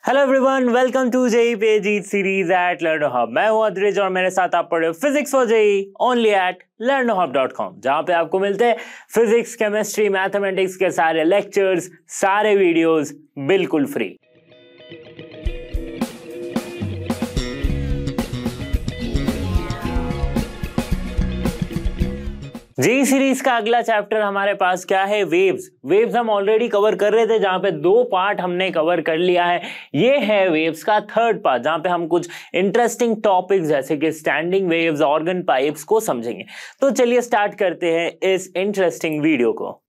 Hello everyone, welcome to JEE पे जीत series at Learno hub. मैं हूं अद्रिज और मेरे साथ आप पढ़ रहे हो physics for JEE only at learnohub.com, जहां पे आपको मिलते हैं फिजिक्स, केमिस्ट्री, मैथमेटिक्स के सारे लेक्चर्स, सारे वीडियोस बिल्कुल फ्री। जी सीरीज का अगला चैप्टर हमारे पास क्या है? वेव्स। वेव्स हम ऑलरेडी कवर कर रहे थे, जहां पे 2 पार्ट हमने कवर कर लिया है। ये है वेव्स का 3rd पार्ट, जहां पे हम कुछ इंटरेस्टिंग टॉपिक्स जैसे कि स्टैंडिंग वेव्स, ऑर्गन पाइप्स को समझेंगे। तो चलिए स्टार्ट करते हैं इस इंटरेस्टिंग वीडियो को।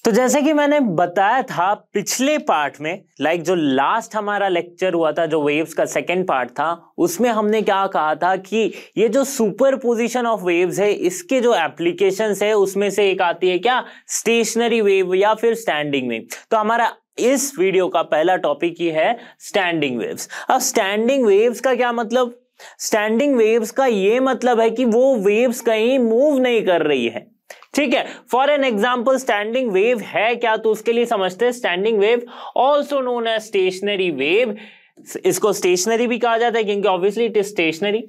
तो जैसे कि मैंने बताया था पिछले पार्ट में, जो लास्ट हमारा लेक्चर हुआ था, जो वेव्स का 2nd पार्ट था, उसमें हमने क्या कहा था कि ये जो सुपरपोजिशन ऑफ वेव्स है, इसके जो एप्लीकेशंस है उसमें से एक आती है क्या? स्टेशनरी वेव या फिर स्टैंडिंग वेव। तो हमारा इस वीडियो का पहला टॉपिक ही है स्टैंडिंग वेव्स। अब स्टैंडिंग वेव्स का क्या मतलब? स्टैंडिंग वेव्स का ये मतलब है कि वो वेव्स कहीं मूव नहीं कर रही है। ठीक है, for an example standing wave है क्या? तो उसके लिए समझते हैं standing wave also known as stationary wave. इसको स्टेशनरी भी कहा जाता है क्योंकि obviously it is stationary.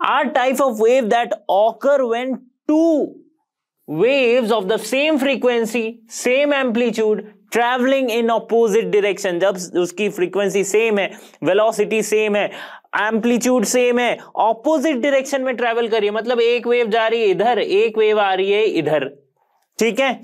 Are type of wave that occur when two waves of the same frequency, same amplitude traveling in opposite direction। जब उसकी frequency same है, velocity same है, amplitude same है, opposite direction में travel करिए, मतलब एक wave जा रही है इधर, एक वेव आ रही है इधर। ठीक है,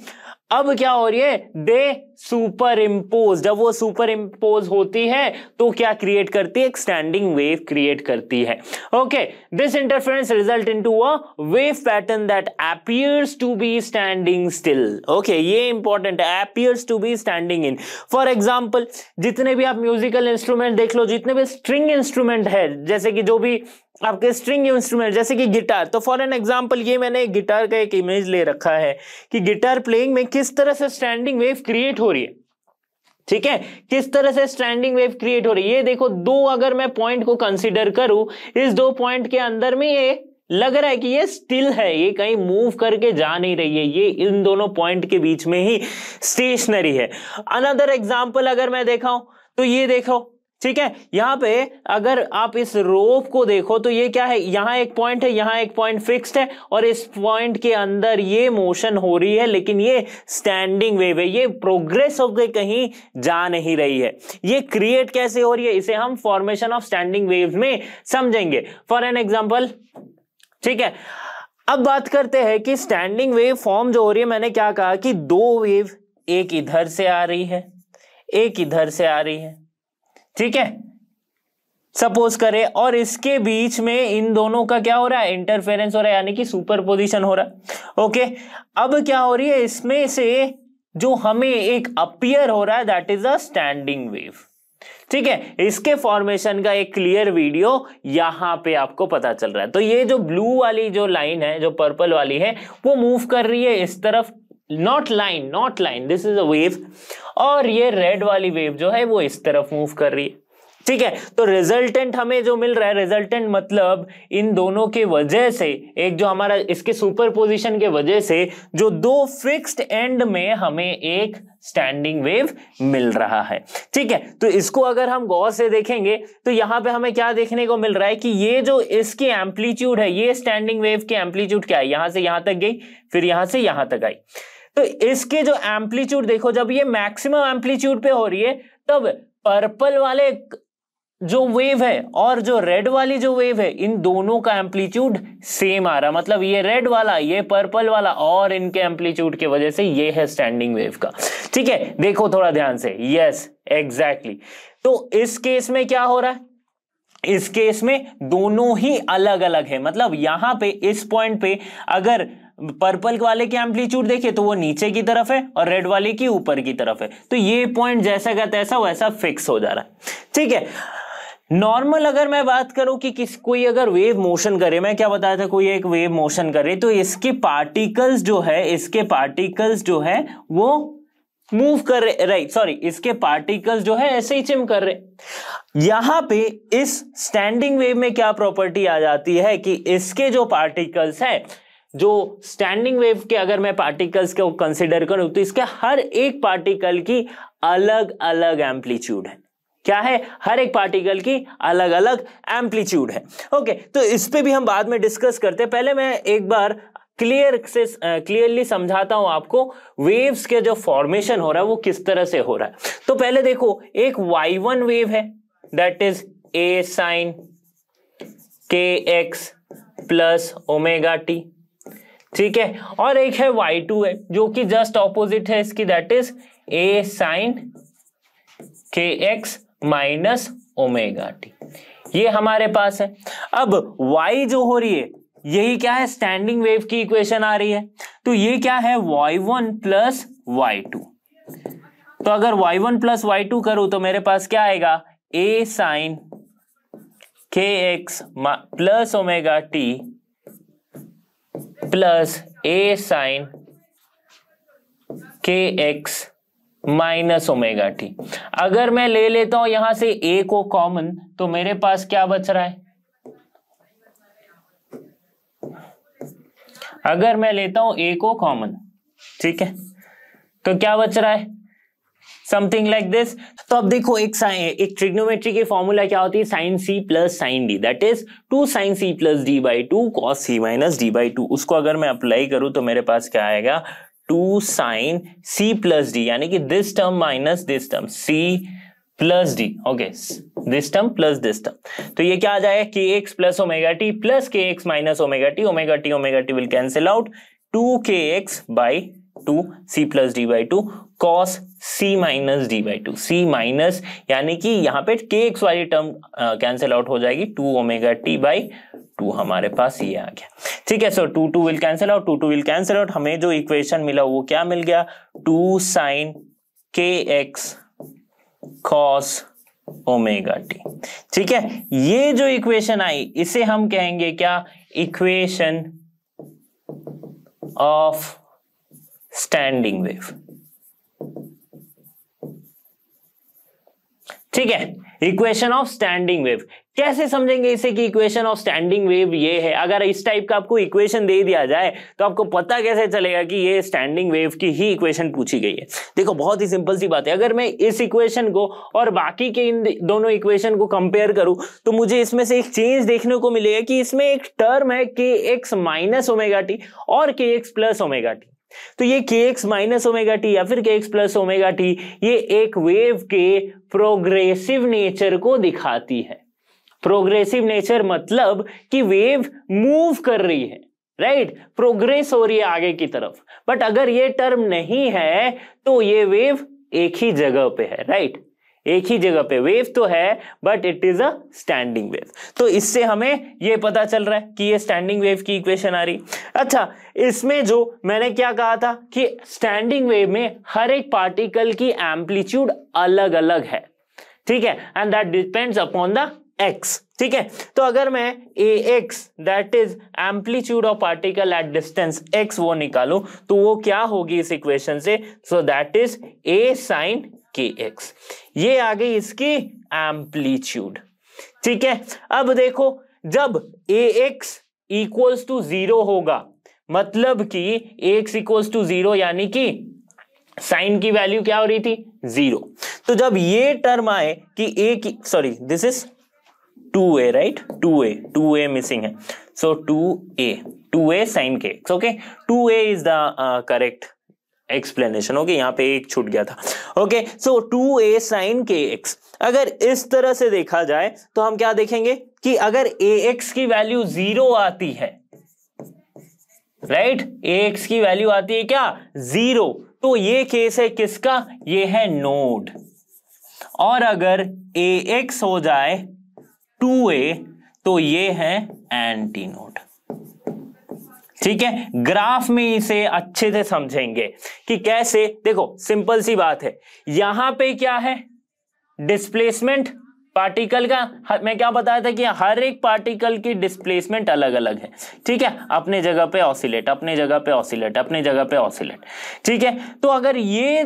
अब क्या हो रही है? दे सुपर इम्पोज। जब वो सुपर इम्पोज होती है तो क्या क्रिएट करती है? एक स्टैंडिंग वेव क्रिएट करती है। Okay, this interference result into a wave pattern that appears to be standing still. Okay, ये इंपॉर्टेंट है, appears to be standing in. For example जितने भी आप म्यूजिकल इंस्ट्रूमेंट देख लो, जितने भी स्ट्रिंग इंस्ट्रूमेंट है, जैसे कि जो भी आपके स्ट्रिंग इंस्ट्रूमेंट जैसे कि गिटार, तो फॉर एन एग्जांपल ये मैंने गिटार का एक इमेज ले रखा है कि गिटार प्लेइंग में किस तरह से स्टैंडिंग वेव क्रिएट हो रही है। ठीक है, किस तरह से स्टैंडिंग वेव क्रिएट हो रही है। ये देखो, 2 अगर मैं पॉइंट को कंसीडर करूं, इस 2 पॉइंट के अंदर में ये लग रहा है कि ये स्टिल है, ये कहीं मूव करके जा नहीं रही है, ये इन दोनों पॉइंट के बीच में ही स्टेशनरी है। अनदर एग्जांपल अगर मैं देखाऊं तो ये देखो, ठीक है, यहां पे अगर आप इस रोप को देखो तो ये क्या है? यहां एक पॉइंट है, यहां एक पॉइंट फिक्स्ड है और इस पॉइंट के अंदर ये मोशन हो रही है, लेकिन ये स्टैंडिंग वेव है, ये प्रोग्रेस होकर कहीं जा नहीं रही है। ये क्रिएट कैसे हो रही है, इसे हम फॉर्मेशन ऑफ स्टैंडिंग वेव में समझेंगे फॉर एन एग्जांपल। ठीक है, अब बात करते हैं कि स्टैंडिंग वेव फॉर्म जो हो रही है, मैंने क्या कहा कि 2 वेव, एक इधर से आ रही है, एक इधर से आ रही है। ठीक है, सपोज करें, और इसके बीच में इन दोनों का क्या हो रहा है? इंटरफेरेंस हो रहा है, यानी कि सुपरपोजिशन हो रहा है। ओके, अब क्या हो रही है? इसमें से जो हमें एक अपीयर हो रहा है that is a standing wave. ठीक है, इसके फॉर्मेशन का एक क्लियर वीडियो यहां पे आपको पता चल रहा है। तो ये जो ब्लू वाली जो लाइन है, जो पर्पल वाली है, वो मूव कर रही है इस तरफ, not line, this is a wave. और ये रेड वाली वेव जो है वो इस तरफ मूव कर रही है। ठीक है, तो रिजल्टेंट हमें जो मिल रहा है, रिजल्टेंट मतलब इन दोनों के वजह से, एक जो हमारा इसके सुपरपोजिशन के वजह से जो 2 फिक्स्ड एंड में हमें एक स्टैंडिंग वेव मिल रहा है। ठीक है, तो इसको अगर हम गौर से देखेंगे तो यहां पे हमें क्या देखने को मिल रहा है कि ये जो इसकी एम्पलीट्यूड है, ये स्टैंडिंग वेव की एम्पलीट्यूड क्या है? यहां से यहां तक गई, फिर यहां से यहां तक आई। तो इसके जो एम्पलीट्यूड देखो, जब ये मैक्सिमम एम्पलीट्यूड पे हो रही है, तब पर्पल वाले जो वेव है और जो रेड वाली जो वेव है, इन दोनों का एम्पलीट्यूड सेम आ रहा, मतलब ये रेड वाला, ये पर्पल वाला, और इनके एम्पलीट्यूड के वजह से ये है स्टैंडिंग वेव का। ठीक है, देखो थोड़ा ध्यान से, यस एग्जैक्टली। तो इस केस में क्या हो रहा है? इस केस में दोनों ही अलग अलग है, मतलब यहां पे इस पॉइंट पे अगर पर्पल वाले की एम्पलीट्यूड देखे तो वो नीचे की तरफ है और रेड वाले की ऊपर की तरफ है। तो ये पॉइंट जैसा का तैसा वैसा फिक्स हो जा रहा है। ठीक है, नॉर्मल अगर मैं बात करूं कि कोई अगर वेव मोशन करे, मैं क्या बताया था, कोई एक वेव मोशन करे तो इसके पार्टिकल्स जो है वो मूव कर रहे, राइट, सॉरी, इसके पार्टिकल्स जो है ऐसे ही चिम कर रहे। यहां पे इस स्टैंडिंग वेव में क्या प्रॉपर्टी आ जाती है कि इसके जो पार्टिकल्स है जो स्टैंडिंग वेव के अगर मैं पार्टिकल्स को कंसिडर करूं तो इसके हर एक पार्टिकल की अलग अलग एम्पलीट्यूड है। क्या है? हर एक पार्टिकल की अलग अलग एम्पलीट्यूड है। ओके, तो इस पे भी हम बाद में डिस्कस करते हैं। पहले मैं एक बार क्लियरली समझाता हूं आपको वेव्स के जो फॉर्मेशन हो रहा है वो किस तरह से हो रहा है। तो पहले देखो, एक y1 वेव है, that is a sin kx plus omega T, ठीक है, और एक है y2 है जो कि जस्ट ऑपोजिट है इसकी, that is a sin kx minus omega T, ये हमारे पास है। अब y जो हो रही है यही क्या है? स्टैंडिंग वेव की इक्वेशन आ रही है, तो ये क्या है? y1 plus y2। तो अगर y1 प्लस y2 करूं तो मेरे पास क्या आएगा? a sin kx plus omega T plus a sin kx minus omega T. अगर मैं ले लेता हूं यहां से a को कॉमन तो मेरे पास क्या बच रहा है? अगर मैं लेता हूं a को कॉमन, ठीक है, तो क्या बच रहा है? Something like this. तो अब देखो, एक ट्रिग्नोमेट्री की फॉर्मूला क्या होती है? Sine C plus sine D, that is 2 sin c plus D by 2 cos c minus D by 2। उसको अगर मैं अप्लाई करूं तो मेरे पास क्या आएगा? 2 sin c प्लस डी, यानी कि this term minus this term, c plus D, okay, this term plus this term. तो ये क्या आ जाएगा? kx plus omega T plus kx minus omega T, omega T will cancel out, 2kx by 2 c plus D by 2 cos c minus D by 2, c minus यानी कि यहाँ पे kx वाली term cancel out हो जाएगी, 2 omega T by 2 हमारे पास ये आ गया, ठीक है। सो 2 will cancel out, 2 will cancel out, हमें जो इक्वेशन मिला वो क्या मिल गया? 2 sin kx cos omega T, ठीक है। ये जो इक्वेशन आई इसे हम कहेंगे क्या? इक्वेशन ऑफ स्टैंडिंग वेव, ठीक है, इक्वेशन ऑफ स्टैंडिंग वेव। कैसे समझेंगे इसे कि इक्वेशन ऑफ स्टैंडिंग वेव ये है? अगर इस टाइप का आपको इक्वेशन दे दिया जाए तो आपको पता कैसे चलेगा कि ये स्टैंडिंग वेव की ही इक्वेशन पूछी गई है? देखो, बहुत ही सिंपल सी बात है। अगर मैं इस इक्वेशन को और बाकी के इन दोनों इक्वेशन को कंपेयर करूं तो मुझे इसमें से एक चेंज देखने को मिलेगा कि इसमें एक टर्म है kx माइनस ओमेगा टी और kx प्लस ओमेगा टी। तो ये kx माइनस ओमेगा टी या फिर kx प्लस ओमेगा टी ये एक वेव के प्रोग्रेसिव नेचर को दिखाती है। प्रोग्रेसिव नेचर मतलब कि वेव मूव कर रही है, राइट, प्रोग्रेस हो रही है आगे की तरफ। बट अगर ये टर्म नहीं है तो ये वेव एक ही जगह पे है, राइट, एक ही जगह पे वेव तो है but it is a standing wave. तो इससे हमें ये पता चल रहा है कि ये स्टैंडिंग वेव की इक्वेशन आ रही। अच्छा, इसमें जो मैंने क्या कहा था कि स्टैंडिंग वेव में हर एक पार्टिकल की एम्पलीट्यूड अलग अलग है, ठीक है, and that depends upon the x, ठीक है। तो अगर मैं ax that is amplitude of particle at distance x वो निकालूं तो वो क्या होगी इस इक्वेशन से? So that is a sin kx, ये आ गई इसकी एम्पलीट्यूड, ठीक है। अब देखो, जब ax इक्वल्स टू 0 होगा मतलब कि ax इक्वल्स टू 0 यानी कि साइन की वैल्यू क्या हो रही थी? 0। तो जब ये टर्म आए कि a की, sorry this is 2a, right, 2a missing है, सो 2a sin kx, okay, 2a is the correct explanation, okay, यहाँ पे एक छूट गया था, ओके। सो 2a sin kx अगर इस तरह से देखा जाए तो हम क्या देखेंगे कि अगर ax की वैल्यू 0 आती है, राइट, ax की वैल्यू आती है क्या? 0, तो ये केस है किसका? ये है नोड। और अगर ax हो जाए 2a तो ये है एंटी नोड, ठीक है। ग्राफ में इसे अच्छे से समझेंगे कि कैसे। देखो, सिंपल सी बात है, यहां पे क्या है? डिस्प्लेसमेंट पार्टिकल का। मैं क्या बताया था कि हर एक पार्टिकल की डिस्प्लेसमेंट अलग अलग है, ठीक है, अपने जगह पे ऑसिलेट, अपने जगह पे ऑसिलेट, अपने जगह पे ऑसिलेट, ठीक है। तो अगर ये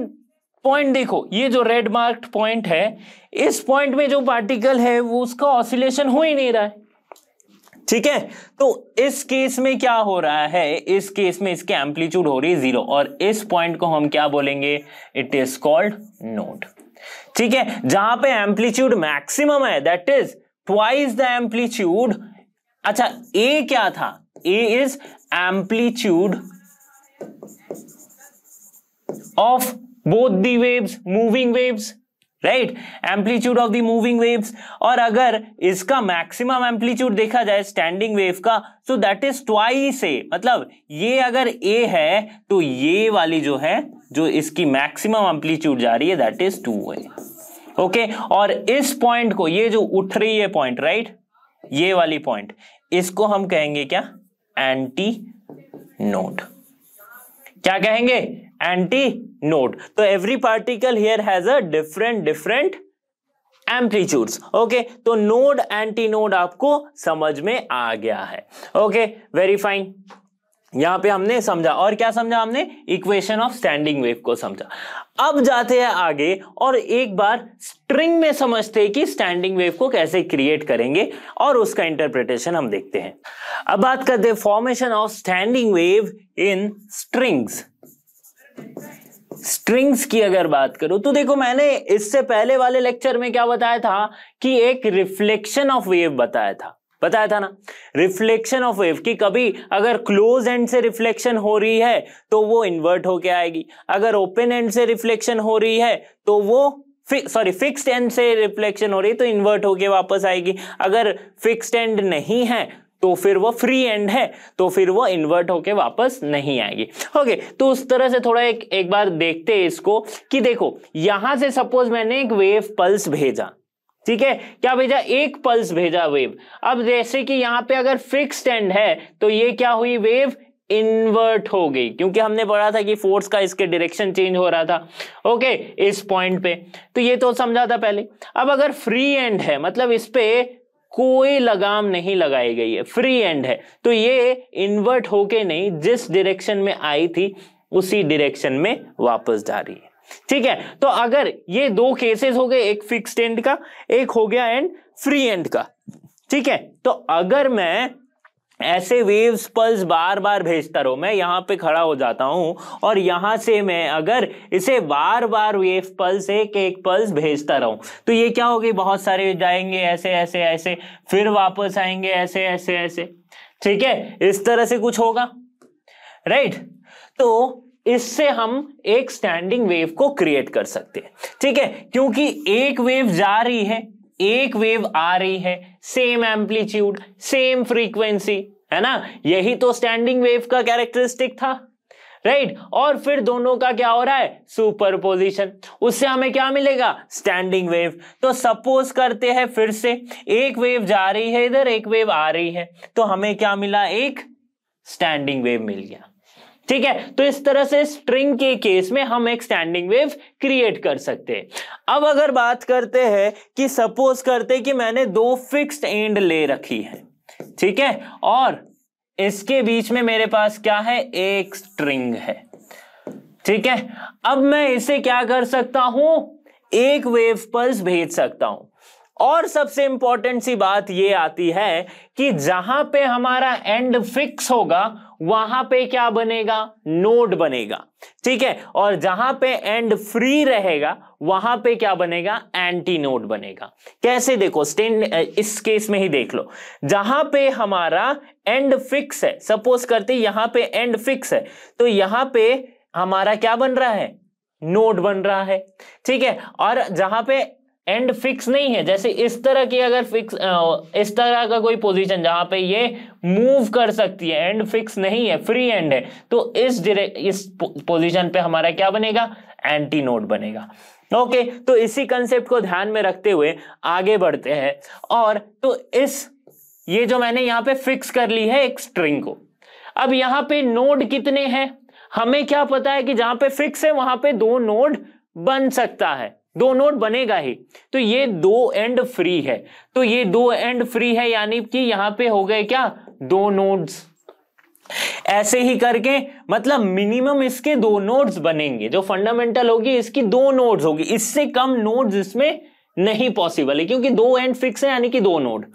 पॉइंट देखो, ये जो रेड मार्क्ड पॉइंट है, इस पॉइंट में जो पार्टिकल है वो उसका ऑसिलेशन हो ही नहीं रहा है, ठीक है, तो इस केस में क्या हो रहा है, इस केस में इसके एम्पलीट्यूड हो रही है 0 और इस पॉइंट को हम क्या बोलेंगे, इट इज कॉल्ड नोड। ठीक है, जहां पे एम्पलीट्यूड मैक्सिमम है that is twice the amplitude. अच्छा, ए क्या था, A is amplitude of both the waves, moving waves, right, amplitude of the moving waves. और अगर इसका मैक्सिमम एम्पलीट्यूड देखा जाए स्टैंडिंग वेव का, सो दैट इज ट्वाइस ए, मतलब ये अगर ए है तो ये वाली जो है, जो इसकी मैक्सिमम एम्पलीट्यूड जा रही है दैट इज 2a। ओके, और इस पॉइंट को, ये जो उठ रही है पॉइंट, राइट, ये वाली पॉइंट, इसको हम कहेंगे क्या, एंटी नोड। क्या कहेंगे, एंटी नोड। तो every particle here has a different amplitudes. Okay, तो नोड एंटी नोड आपको समझ में आ गया है। ओके, वेरी फाइन, यहां पे हमने समझा। और क्या समझा हमने, इक्वेशन ऑफ स्टैंडिंग वेव को समझा। अब जाते हैं आगे और एक बार स्ट्रिंग में समझते हैं कि स्टैंडिंग वेव को कैसे क्रिएट करेंगे और उसका इंटरप्रिटेशन हम देखते हैं। अब बात करते हैं formation of standing wave in strings. Strings की अगर बात करूं तो देखो, मैंने इससे पहले वाले लेक्चर में क्या बताया था कि एक रिफ्लेक्शन ऑफ वेव बताया था ना, रिफ्लेक्शन ऑफ वेव की कभी अगर क्लोज एंड से रिफ्लेक्शन हो रही है तो वो इन्वर्ट होके आएगी, अगर ओपन एंड से रिफ्लेक्शन हो रही है तो वो फिक्स्ड एंड से रिफ्लेक्शन हो रही है तो इन्वर्ट होके वापस आएगी, अगर फिक्स्ड एंड नहीं है तो फिर वो फ्री एंड है तो फिर वो इन्वर्ट होके वापस नहीं आएगी। ओके, तो उस तरह से थोड़ा एक बार देखते हैं इसको कि देखो, यहां से सपोज मैंने एक वेव पल्स भेजा, ठीक है, क्या भेजा, एक पल्स भेजा वेव। अब जैसे कि यहां पे अगर फिक्स्ड एंड है तो ये क्या हुई, वेव इन्वर्ट हो गई, क्योंकि हमने पढ़ा था कि फोर्स का इसके डायरेक्शन चेंज हो रहा था। ओके, इस पॉइंट पे तो ये तो समझा था पहले। अब अगर फ्री एंड है, मतलब इस पे कोई लगाम नहीं लगाई गई है, फ्री एंड है, तो ये इन्वर्ट होके नहीं, जिस डायरेक्शन में आई थी उसी डायरेक्शन में वापस जा रही है। ठीक है, तो अगर ये दो केसेस हो गए, एक फिक्स्ड एंड का, एक हो गया एंड फ्री एंड का। ठीक है, तो अगर मैं ऐसे वेव्स पल्स बार बार भेजता रहूं, मैं यहां पे खड़ा हो जाता हूं और यहां से मैं अगर इसे बार बार वेव पल्स एक एक पल्स भेजता रहूं तो ये क्या होगी, बहुत सारे जाएंगे ऐसे ऐसे ऐसे, फिर वापस आएंगे ऐसे ऐसे ऐसे। ठीक है, इस तरह से कुछ होगा, राइट। तो इससे हम एक स्टैंडिंग वेव को क्रिएट कर सकते हैं। ठीक है, क्योंकि एक वेव जा रही है, एक वेव आ रही है, सेम एम्पलीट्यूड, सेम फ्रीक्वेंसी, है ना, यही तो स्टैंडिंग वेव का कैरेक्टरिस्टिक था, राइट। और फिर दोनों का क्या हो रहा है, सुपरपोजिशन, उससे हमें क्या मिलेगा, स्टैंडिंग वेव। तो सपोज करते हैं फिर से, एक वेव जा रही है इधर, एक वेव आ रही है, तो हमें क्या मिला, एक स्टैंडिंग वेव मिल गया। ठीक है, तो इस तरह से स्ट्रिंग के केस में हम एक स्टैंडिंग वेव क्रिएट कर सकते हैं। अब अगर बात करते हैं कि सपोज करते हैं कि मैंने दो फिक्स्ड एंड ले रखी है, ठीक है, और इसके बीच में मेरे पास क्या है, एक स्ट्रिंग है। ठीक है, अब मैं इसे क्या कर सकता हूं, एक वेव पल्स भेज सकता हूं। और सबसे इंपॉर्टेंट सी बात ये आती है कि जहां पे हमारा एंड फिक्स होगा वहां पे क्या बनेगा, नोड बनेगा। ठीक है, और जहां पे एंड फ्री रहेगा वहां पे क्या बनेगा, एंटी नोड बनेगा। कैसे, देखो इस केस में ही देख लो, जहां पे हमारा एंड फिक्स है, सपोज करते यहां पे एंड फिक्स है, तो यहां पे हमारा क्या बन रहा है, नोड बन रहा है। ठीक है, और जहां पे एंड फिक्स नहीं है, जैसे इस तरह की अगर फिक्स, इस तरह का कोई पोजीशन जहां पे ये मूव कर सकती है, एंड फिक्स नहीं है, फ्री एंड है, तो इस पोजीशन पे हमारा क्या बनेगा, एंटी नोड बनेगा। ओके, तो इसी कंसेप्ट को ध्यान में रखते हुए आगे बढ़ते हैं। और तो ये जो मैंने यहां पे फिक्स कर ली है एक स्ट्रिंग को, अब यहां पे नोड कितने हैं, हमें क्या पता है कि जहां पे फिक्स है वहां पे दो नोड बन सकता है, दो नोड बनेगा ही। तो ये दो एंड फ्री है, तो ये दो एंड फ्री है, यानी कि यहां पे हो गए क्या, दो नोड्स। ऐसे ही करके मतलब मिनिमम इसके दो नोड्स बनेंगे, जो फंडामेंटल होगी इसकी दो नोड्स होगी, इससे कम नोड्स इसमें नहीं पॉसिबल है, क्योंकि दो एंड फिक्स है, यानी कि दो नोड।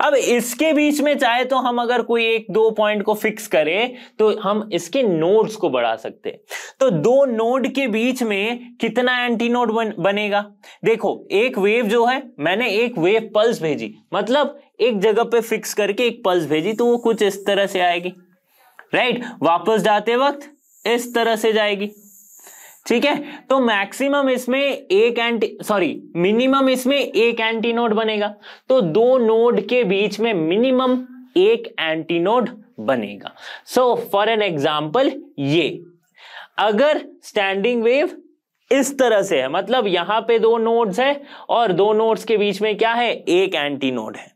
अब इसके बीच में चाहे तो हम अगर कोई एक दो पॉइंट को फिक्स करें तो हम इसके नोड्स को बढ़ा सकते हैं। तो दो नोड के बीच में कितना एंटी नोड बनेगा? देखो एक वेव जो है, मैंने एक वेव पल्स भेजी, मतलब एक जगह पे फिक्स करके एक पल्स भेजी, तो वो कुछ इस तरह से आएगी, राइट। वापस जाते वक्त इस तरह से जाएगी, ठीक है। तो मैक्सिमम इसमें मिनिमम इसमें एक एंटी नोड बनेगा, तो दो नोड के बीच में मिनिमम एक एंटी नोड बनेगा। सो फॉर एन एग्जांपल, ये अगर स्टैंडिंग वेव इस तरह से है, मतलब यहां पे दो नोड्स है और दो नोड्स के बीच में क्या है, एक एंटी नोड है,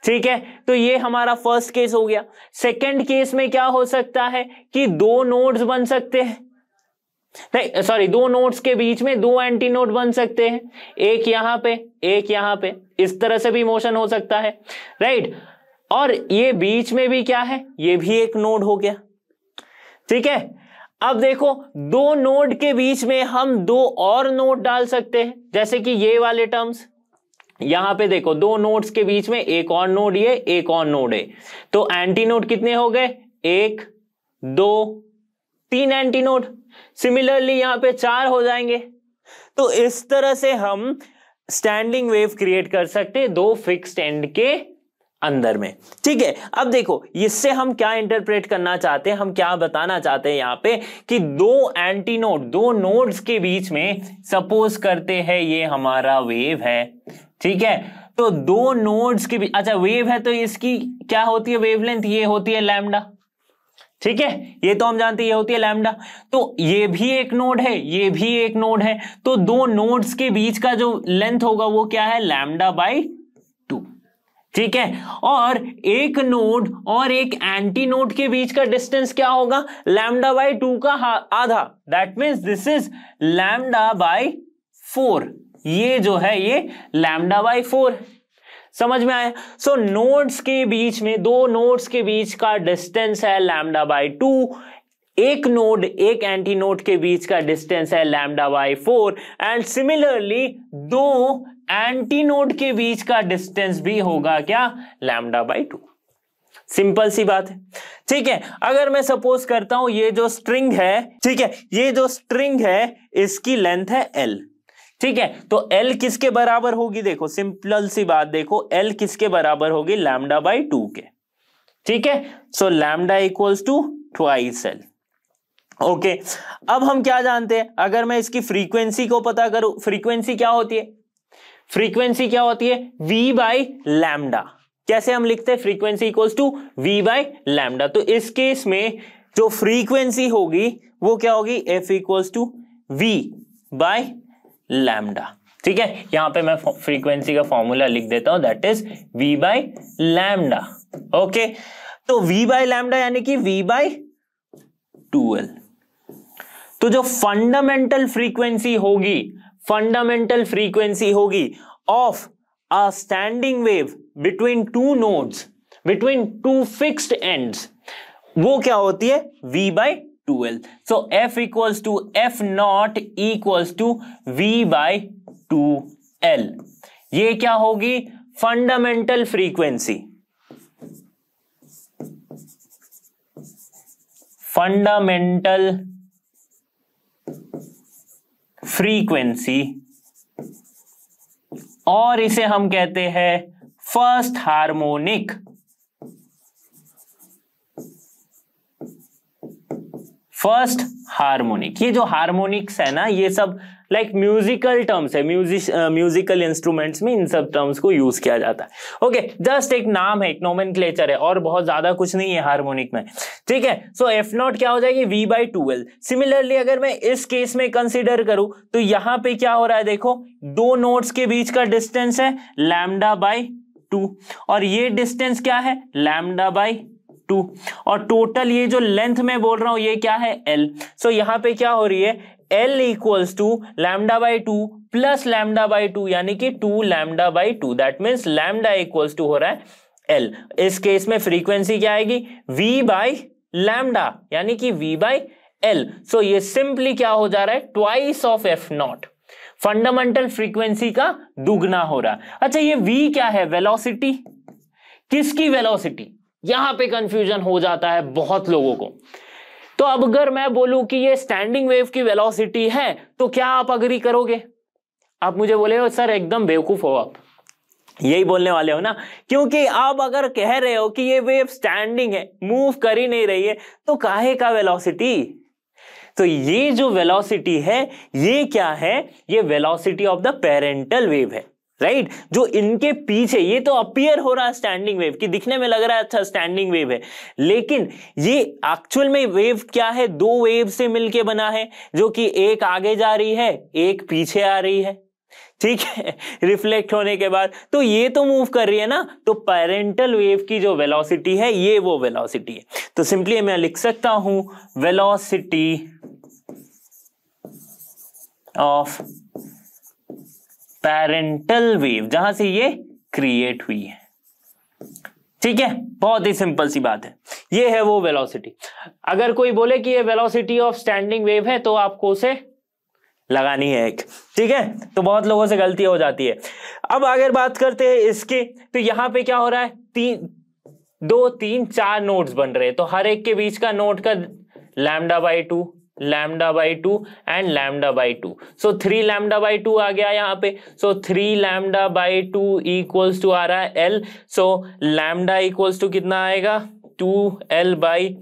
ठीक है। तो ये हमारा फर्स्ट केस हो गया। सेकंड केस में क्या हो सकता है कि दो नोड्स बन सकते हैं, नहीं सॉरी, दो नोड्स के बीच में दो एंटी नोड बन सकते हैं, एक यहां पे एक यहां पे, इस तरह से भी मोशन हो सकता है, राइट। और ये बीच में भी क्या है, ये भी एक नोड हो गया, ठीक है। अब देखो दो नोड के बीच में हम दो और नोड डाल सकते हैं, जैसे कि ये वाले टर्म्स, यहां पे देखो दो नोड्स के बीच में एक और नोड, ये एक और नोड है, तो एंटी नोड कितने हो गए, एक दो तीन एंटी नोड। सिमिलरली यहां पे चार हो जाएंगे। तो इस तरह से हम स्टैंडिंग वेव क्रिएट कर सकते हैं दो फिक्स्ड एंड के अंदर में, ठीक है। अब देखो इससे हम क्या इंटरप्रेट करना चाहते हैं, हम क्या बताना चाहते हैं यहां पे कि दो एंटी नोड, दो नोड्स के बीच में सपोज करते हैं ये हमारा वेव है, ठीक है। तो दो नोड्स के बीच, अच्छा वेव है तो इसकी क्या होती है वेवलेंथ, ये होती है लैम्डा, ठीक है। ये तो हम जानते हैं ये होती है लैम्डा। तो ये भी एक नोड है, ये भी एक नोड है, तो दो नोड्स के बीच का जो लेंथ होगा वो क्या है, लैम्डा बाई 2, ठीक है। और एक नोड और एक एंटी नोड के बीच का डिस्टेंस क्या होगा, लैम्डा बाई 2 का आधा, that means this is lambda by 4। ये जो है ये लैम्डा बाई 4, समझ में आया। सो नोड्स के बीच में, दो नोड्स के बीच का डिस्टेंस है लैम्डा बाई 2, एक नोड एक एंटी नोड के बीच का डिस्टेंस है लैम्डा बाई 4, एंड सिमिलरली दो एंटी नोड के बीच का डिस्टेंस भी होगा क्या, लैम्डा बाई 2। सिंपल सी बात है, ठीक है। अगर मैं सपोज करता हूं ये जो स्ट्रिंग है, ठीक है, ये जो स्ट्रिंग है इसकी लेंथ है L, ठीक है। तो L किसके बराबर होगी, देखो सिंपल सी बात, देखो L किसके बराबर होगी, लैम्डा बाई 2 के, ठीक है। So lambda equals to twice L, okay. अब हम क्या जानते हैं, अगर मैं इसकी फ्रीक्वेंसी को पता करूं, फ्रीक्वेंसी क्या होती है, फ्रीक्वेंसी क्या होती है, V बाई लैम्डा। कैसे हम लिखते हैं, frequency equals to V by lambda. तो इस केस में जो फ्रीक्वेंसी होगी वो क्या होगी, F equals to V by lambda, ठीक है। यहां पे मैं फ्रीक्वेंसी का फॉर्मूला लिख देता हूं, that is V by lambda, okay. तो V बाई लैम्डा यानी कि V बाई 2L। तो जो फंडामेंटल फ्रीक्वेंसी होगी of a standing wave between two nodes, between two fixed ends, वो क्या होती है, V by 2L। So F equals to F naught equals to V by 2L। ये क्या होगी, फंडामेंटल फ्रीक्वेंसी, फंडामेंटल फ्रीक्वेंसी, और इसे हम कहते हैं फर्स्ट हार्मोनिक, फर्स्ट हार्मोनिक। ये जो हार्मोनिक्स है ना, ये सब लाइक म्यूजिकल टर्म्स है, म्यूजिकल इंस्ट्रूमेंट्स में इन सब टर्म्स को यूज किया जाता है, ओके। जस्ट एक नाम है, एक नोमेनक्लेचर है, और बहुत ज्यादा कुछ नहीं है हार्मोनिक में, ठीक है। सो एफ नॉट क्या हो जाएगी, V बाई 2L। सिमिलरली अगर मैं इस केस में कंसिडर करूं तो यहां पे क्या हो रहा है, देखो दो नोड्स के बीच का डिस्टेंस है लैम्डा बाई 2, और ये डिस्टेंस क्या है, लैम्डा बाई 2, और टोटल ये जो लेंथ में बोल रहा हूं ये क्या है, L। सो यहां पे क्या हो रही है, L equals to lambda by 2 plus lambda by 2, यानी कि 2 lambda by 2, that means lambda equals to हो रहा है L। इस केस में फ्रीक्वेंसी क्या आएगी, V बाई लैम्डा, यानी कि V बाई L। सो ये सिंपली क्या हो जा रहा है, twice of F not. Fundamental frequency का दुगना हो रहा है। अच्छा ये v क्या है? वेलोसिटी। किसकी वेलोसिटी? यहां पे कंफ्यूजन हो जाता है बहुत लोगों को। तो अब अगर मैं बोलूं कि ये स्टैंडिंग वेव की वेलोसिटी है तो क्या आप अग्री करोगे? आप मुझे बोले सर एकदम बेवकूफ हो आप, यही बोलने वाले हो ना, क्योंकि आप अगर कह रहे हो कि ये वेव स्टैंडिंग है, मूव कर ही नहीं रही है, तो काहे का वेलोसिटी? तो ये जो वेलोसिटी है ये क्या है? ये velocity of the parental wave है, राइट? जो इनके पीछे ये तो अपीयर हो रहा है स्टैंडिंग वेव की, दिखने में लग रहा है अच्छा स्टैंडिंग वेव है, लेकिन ये एक्चुअल में वेव क्या है? दो वेव से मिलके बना है, जो कि एक आगे जा रही है, एक पीछे आ रही है, ठीक है, रिफ्लेक्ट होने के बाद। तो ये तो मूव कर रही है ना, तो पेरेंटल वेव की जो वेलोसिटी है ये वो वेलोसिटी है। तो सिंपली मैं लिख सकता हूं वेलोसिटी ऑफ पेरेंटल वेव, जहां से ये क्रिएट हुई है, ठीक है। बहुत ही सिंपल सी बात है, ये है वो वेलोसिटी। अगर कोई बोले कि ये वेलोसिटी ऑफ स्टैंडिंग वेव है तो आपको उसे लगानी है एक, ठीक है। तो बहुत लोगों से गलती हो जाती है। अब अगर बात करते हैं इसके, तो यहां पे क्या हो रहा है? 2 3 4 नोड्स बन रहे हैं, तो हर एक के बीच का नोड का λ/2 λ/2 एंड λ/2, सो 3 λ/2 आ गया यहाँ पे। सो 3 λ/2 इक्वल्स टू आ रहा है L, so lambda equals to कितना आएगा? 2L/3।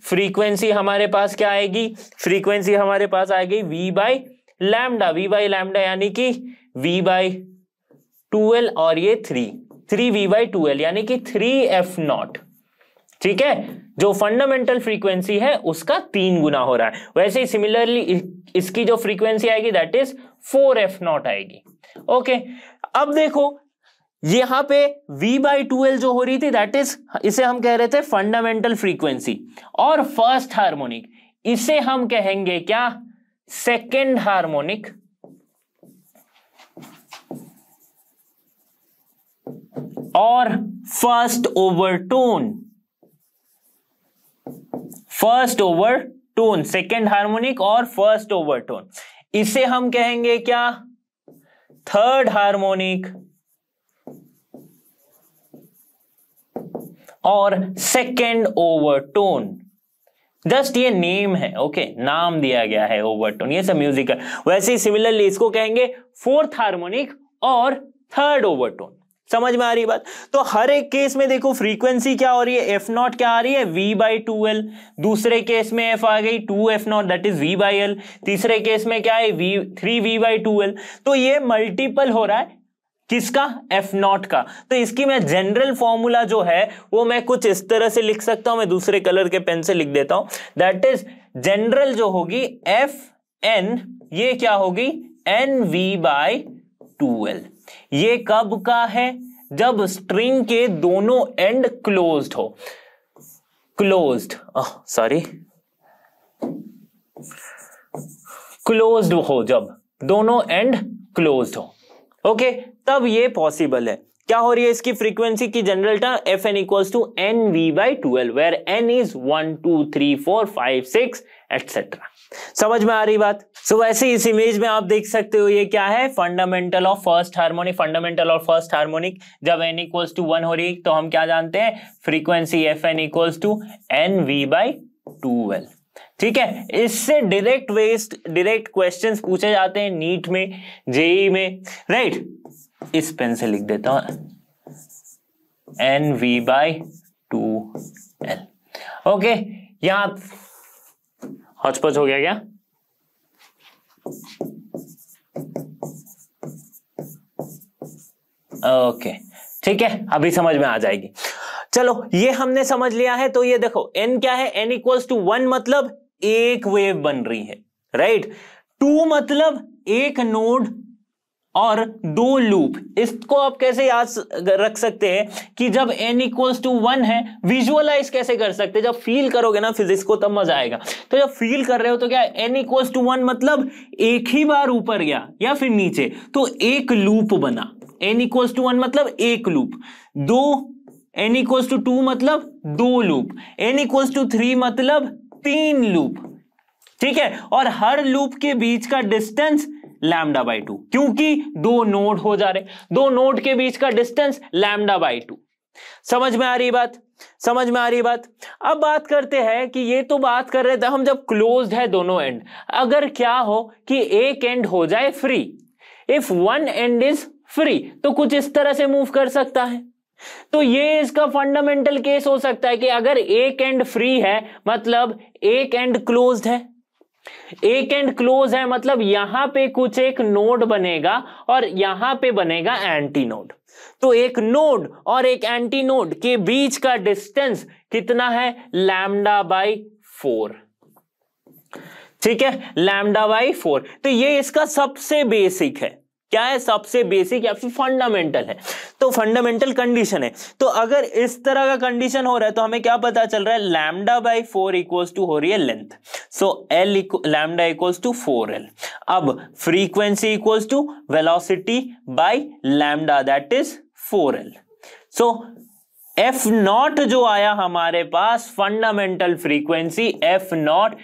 फ्रीक्वेंसी हमारे पास क्या आएगी? फ्रीक्वेंसी हमारे पास आएगी v/λ, v/λ यानी कि v/2L, और ये 3 v/2L यानी कि 3f0, ठीक है। जो फंडामेंटल फ्रीक्वेंसी है उसका 3 गुना हो रहा है। वैसे ही सिमिलरली इसकी जो फ्रीक्वेंसी आएगी दैट इज 4f0 आएगी, ओके। अब देखो यहां पे v/2L जो हो रही थी दैट इज, इसे हम कह रहे थे फंडामेंटल फ्रीक्वेंसी, और फर्स्ट हार्मोनिक इसे हम कहेंगे क्या? सेकेंड हार्मोनिक, और first overtone, first overtone, second harmonic और फर्स्ट ओवरटोन, इसे हम कहेंगे क्या? थर्ड हार्मोनिक और सेकेंड ओवरटोन। जस्ट ये नेम है, ओके, नाम दिया गया है ओवरटोन, ये सब म्यूजिकल। वैसे ही सिमिलरली इसको कहेंगे फोर्थ हार्मोनिक और थर्ड ओवरटोन। समझ में आ रही बात? तो हर एक केस में देखो फ्रीक्वेंसी क्या हो रही है? f0 क्या आ रही है? v/2L। दूसरे केस में f आ गई 2f0 दैट इज v/L। तीसरे केस में क्या है? 3v/2L। तो ये मल्टीपल हो रहा है किसका? f0 का। तो इसकी मैं जनरल फॉर्मूला जो है वो मैं कुछ इस तरह से लिख सकता हूं, मैं दूसरे कलर के पेन से लिख देता हूं। दैट इज जनरल जो होगी fn, ये क्या होगी? nv/2L। ये कब का है? जब स्ट्रिंग के दोनों एंड क्लोज्ड हो, क्लोज्ड हो, जब दोनों एंड क्लोज्ड हो, ओके, तब ये पॉसिबल है। क्या हो रही है इसकी फ्रीक्वेंसी की general term? fn equals to nv/2L, where n is 1 2 3 4 5 6 etcetera. समझ में आ रही बात? सो वैसे इस इमेज में आप देख सकते हो ये क्या है? Fundamental of first harmonic. Fundamental of first harmonic जब n इक्वल्स टू 1 हो रही तो हम क्या जानते हैं? Frequency fn equals to nv/2L, ठीक है। इससे डायरेक्ट क्वेश्चंस पूछे जाते हैं नीट में, जेई में, राइट। इस पेन से लिख देता हूं nv/2L, ओके। यहां हौच-पौच हो गया क्या? ओके, ठीक है, अभी समझ में आ जाएगी। चलो ये हमने समझ लिया है। तो ये देखो n क्या है? n इक्वल्स टू 1 मतलब एक वेव बन रही है, राइट। 2 मतलब एक नोड और 2 लूप। इसको आप कैसे याद रख सकते हैं कि जब n इक्वल्स टू 1 है, विजुअलाइज कैसे कर सकते हैं? जब फील करोगे ना फिजिक्स को तब मजा आएगा। तो जब फील कर रहे हो तो क्या है? n इक्वल्स टू 1 मतलब एक ही बार ऊपर गया या फिर नीचे, तो एक लूप बना। n इक्वल्स टू 1 मतलब एक लूप, n इक्वल्स टू 2 मतलब 2 लूप, n इक्वल्स टू 3 मतलब 3 लूप, ठीक है। और हर लूप के बीच का डिस्टेंस लैम्डा बाई 2, क्योंकि दो नोड हो जा रहे, दो नोड के बीच का डिस्टेंस लैम्डा बाई 2। समझ में आ रही बात? समझ में आ रही बात? अब बात करते हैं कि ये तो बात कर रहे थे हम जब क्लोज्ड है दोनों एंड, अगर क्या हो कि एक एंड हो जाए free, if one and is free, तो कुछ इस तरह से मूव कर सकता है। तो ये इसका फंडामेंटल केस हो सकता है कि अगर एक एंड फ्री है मतलब एक एंड क्लोज्ड है, एक एंड क्लोज है मतलब यहां पे कुछ एक नोड बनेगा और यहां पे बनेगा एंटी नोड। तो एक नोड और एक एंटी नोड के बीच का डिस्टेंस कितना है? Lambda by 4। ठीक है, लैम्डा बाई 4। तो ये इसका सबसे बेसिक है। क्या है? सबसे बेसिक या फिर फंडामेंटल है। तो फंडामेंटल कंडीशन है। तो अगर इस तरह का कंडीशन हो रहा है तो हमें क्या पता चल रहा है? लैम्डा बाई 4 इक्वल्स टू हो रही है length, so L lambda equals to 4l। अब frequency equals to velocity by lambda, that is 4l। So F nought जो आया हमारे पास fundamental frequency F nought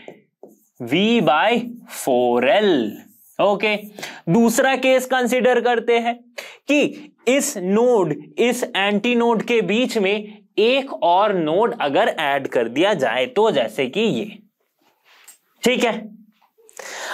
v by 4l। Okay, दूसरा case consider करते हैं कि इस नोड इस एंटी नोड के बीच में एक और नोड अगर ऐड कर दिया जाए तो, जैसे कि ये। ठीक है,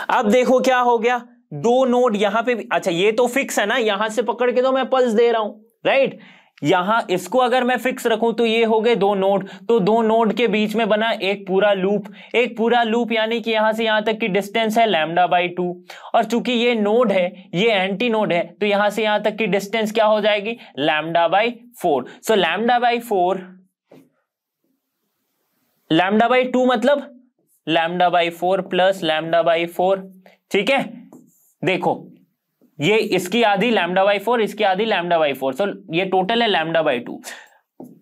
अब देखो क्या हो गया, दो नोड यहां पे भी, अच्छा ये तो फिक्स है ना, यहां से पकड़ के तो मैं पल्स दे रहा हूं, राइट। यहां इसको अगर मैं फिक्स रखूं तो ये हो गए दो नोड, तो दो नोड के बीच में बना एक पूरा लूप, एक पूरा लूप यानी कि यहां से यहां तक की डिस्टेंस है लैम्डा बाई 2, और चूंकि ये नोड है ये एंटी नोड है तो यहां से यहां तक की डिस्टेंस क्या हो जाएगी? Lambda by 4। So lambda by 4, lambda by 2 मतलब lambda by 4 plus lambda by 4। ठीक है, देखो ये इसकी आधी लैम्डा बाई 4, इसकी आधी लैम्डा बाई 4, सो ये टोटल है लैम्डा बाई 2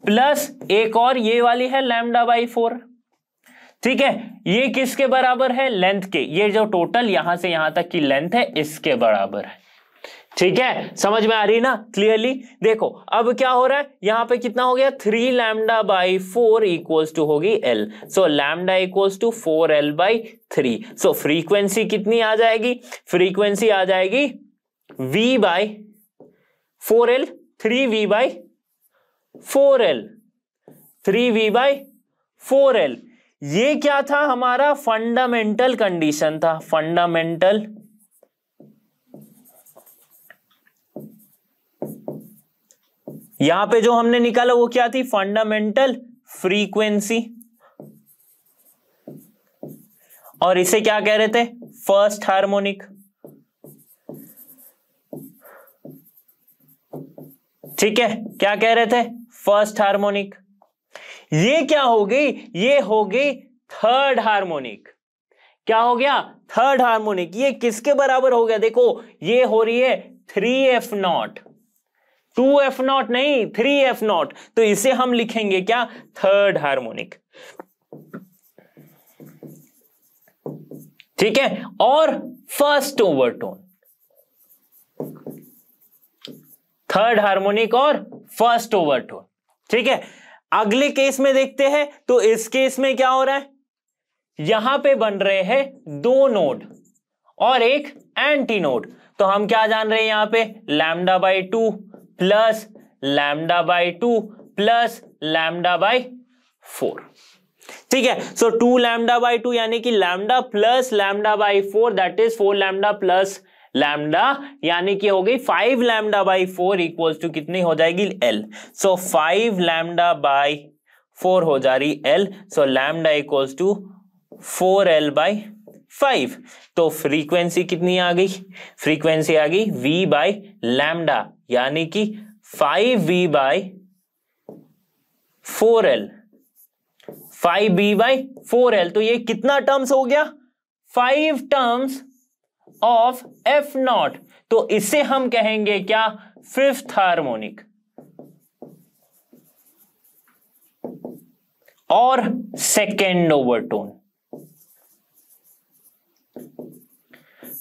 प्लस एक और ये वाली है लैम्डा बाई 4। ठीक है, ये किसके बराबर है? लेंथ के। ये जो टोटल यहां से यहां तक की लेंथ है इसके बराबर है। ठीक है, समझ में आ रही ना क्लियरली? देखो अब क्या हो रहा है, यहां पे कितना हो गया? 3 लैम्डा बाई 4 इक्वल्स टू होगी l, so lambda equals to 4l by 3। So frequency कितनी आ जाएगी? फ्रीक्वेंसी आ जाएगी v by 4l, 3v by 4l, 3v by 4l। ये क्या था? हमारा फंडामेंटल कंडीशन था, फंडामेंटल यहां पे जो हमने निकाला वो क्या थी? फंडामेंटल फ्रीक्वेंसी, और इसे क्या कह रहे थे? First harmonic. ठीक है, क्या कह रहे थे? First harmonic. ये क्या हो गई? ये हो गई थर्ड हार्मोनिक। क्या हो गया? Third harmonic. ये किसके बराबर हो गया? देखो ये हो रही है 3f0, 2f0 नहीं 3f0, तो इसे हम लिखेंगे क्या? Third harmonic. ठीक है, और फर्स्ट ओवरटोन, थर्ड हार्मोनिक और फर्स्ट ओवरटोन। ठीक है, अगले केस में देखते हैं। तो इस केस में क्या हो रहा है? यहां पे बन रहे हैं दो नोड और एक एंटी नोड, तो हम क्या जान रहे हैं यहां पे? Lambda by 2 plus lambda by 2 plus lambda by 4। ठीक है, सो 2 लैम्डा बाई 2 यानी कि lambda plus lambda by 4, that is 4 lambda plus lambda, यानी कि हो गई 5 लैम्डा बाई 4 इक्वल्स टू कितनी हो जाएगी? l। सो 5 लैम्डा बाई 4 हो जा रही l, so lambda equals to 4l by 5। तो फ्रीक्वेंसी कितनी आ गई? फ्रीक्वेंसी आ गई v बाई लैम्डा, यानी कि 5v by 4l, 5v by 4l। तो ये कितना टर्म्स हो गया? 5 टर्म्स ऑफ f0। तो इसे हम कहेंगे क्या? फिफ्थ हार्मोनिक और सेकेंड ओवरटोन।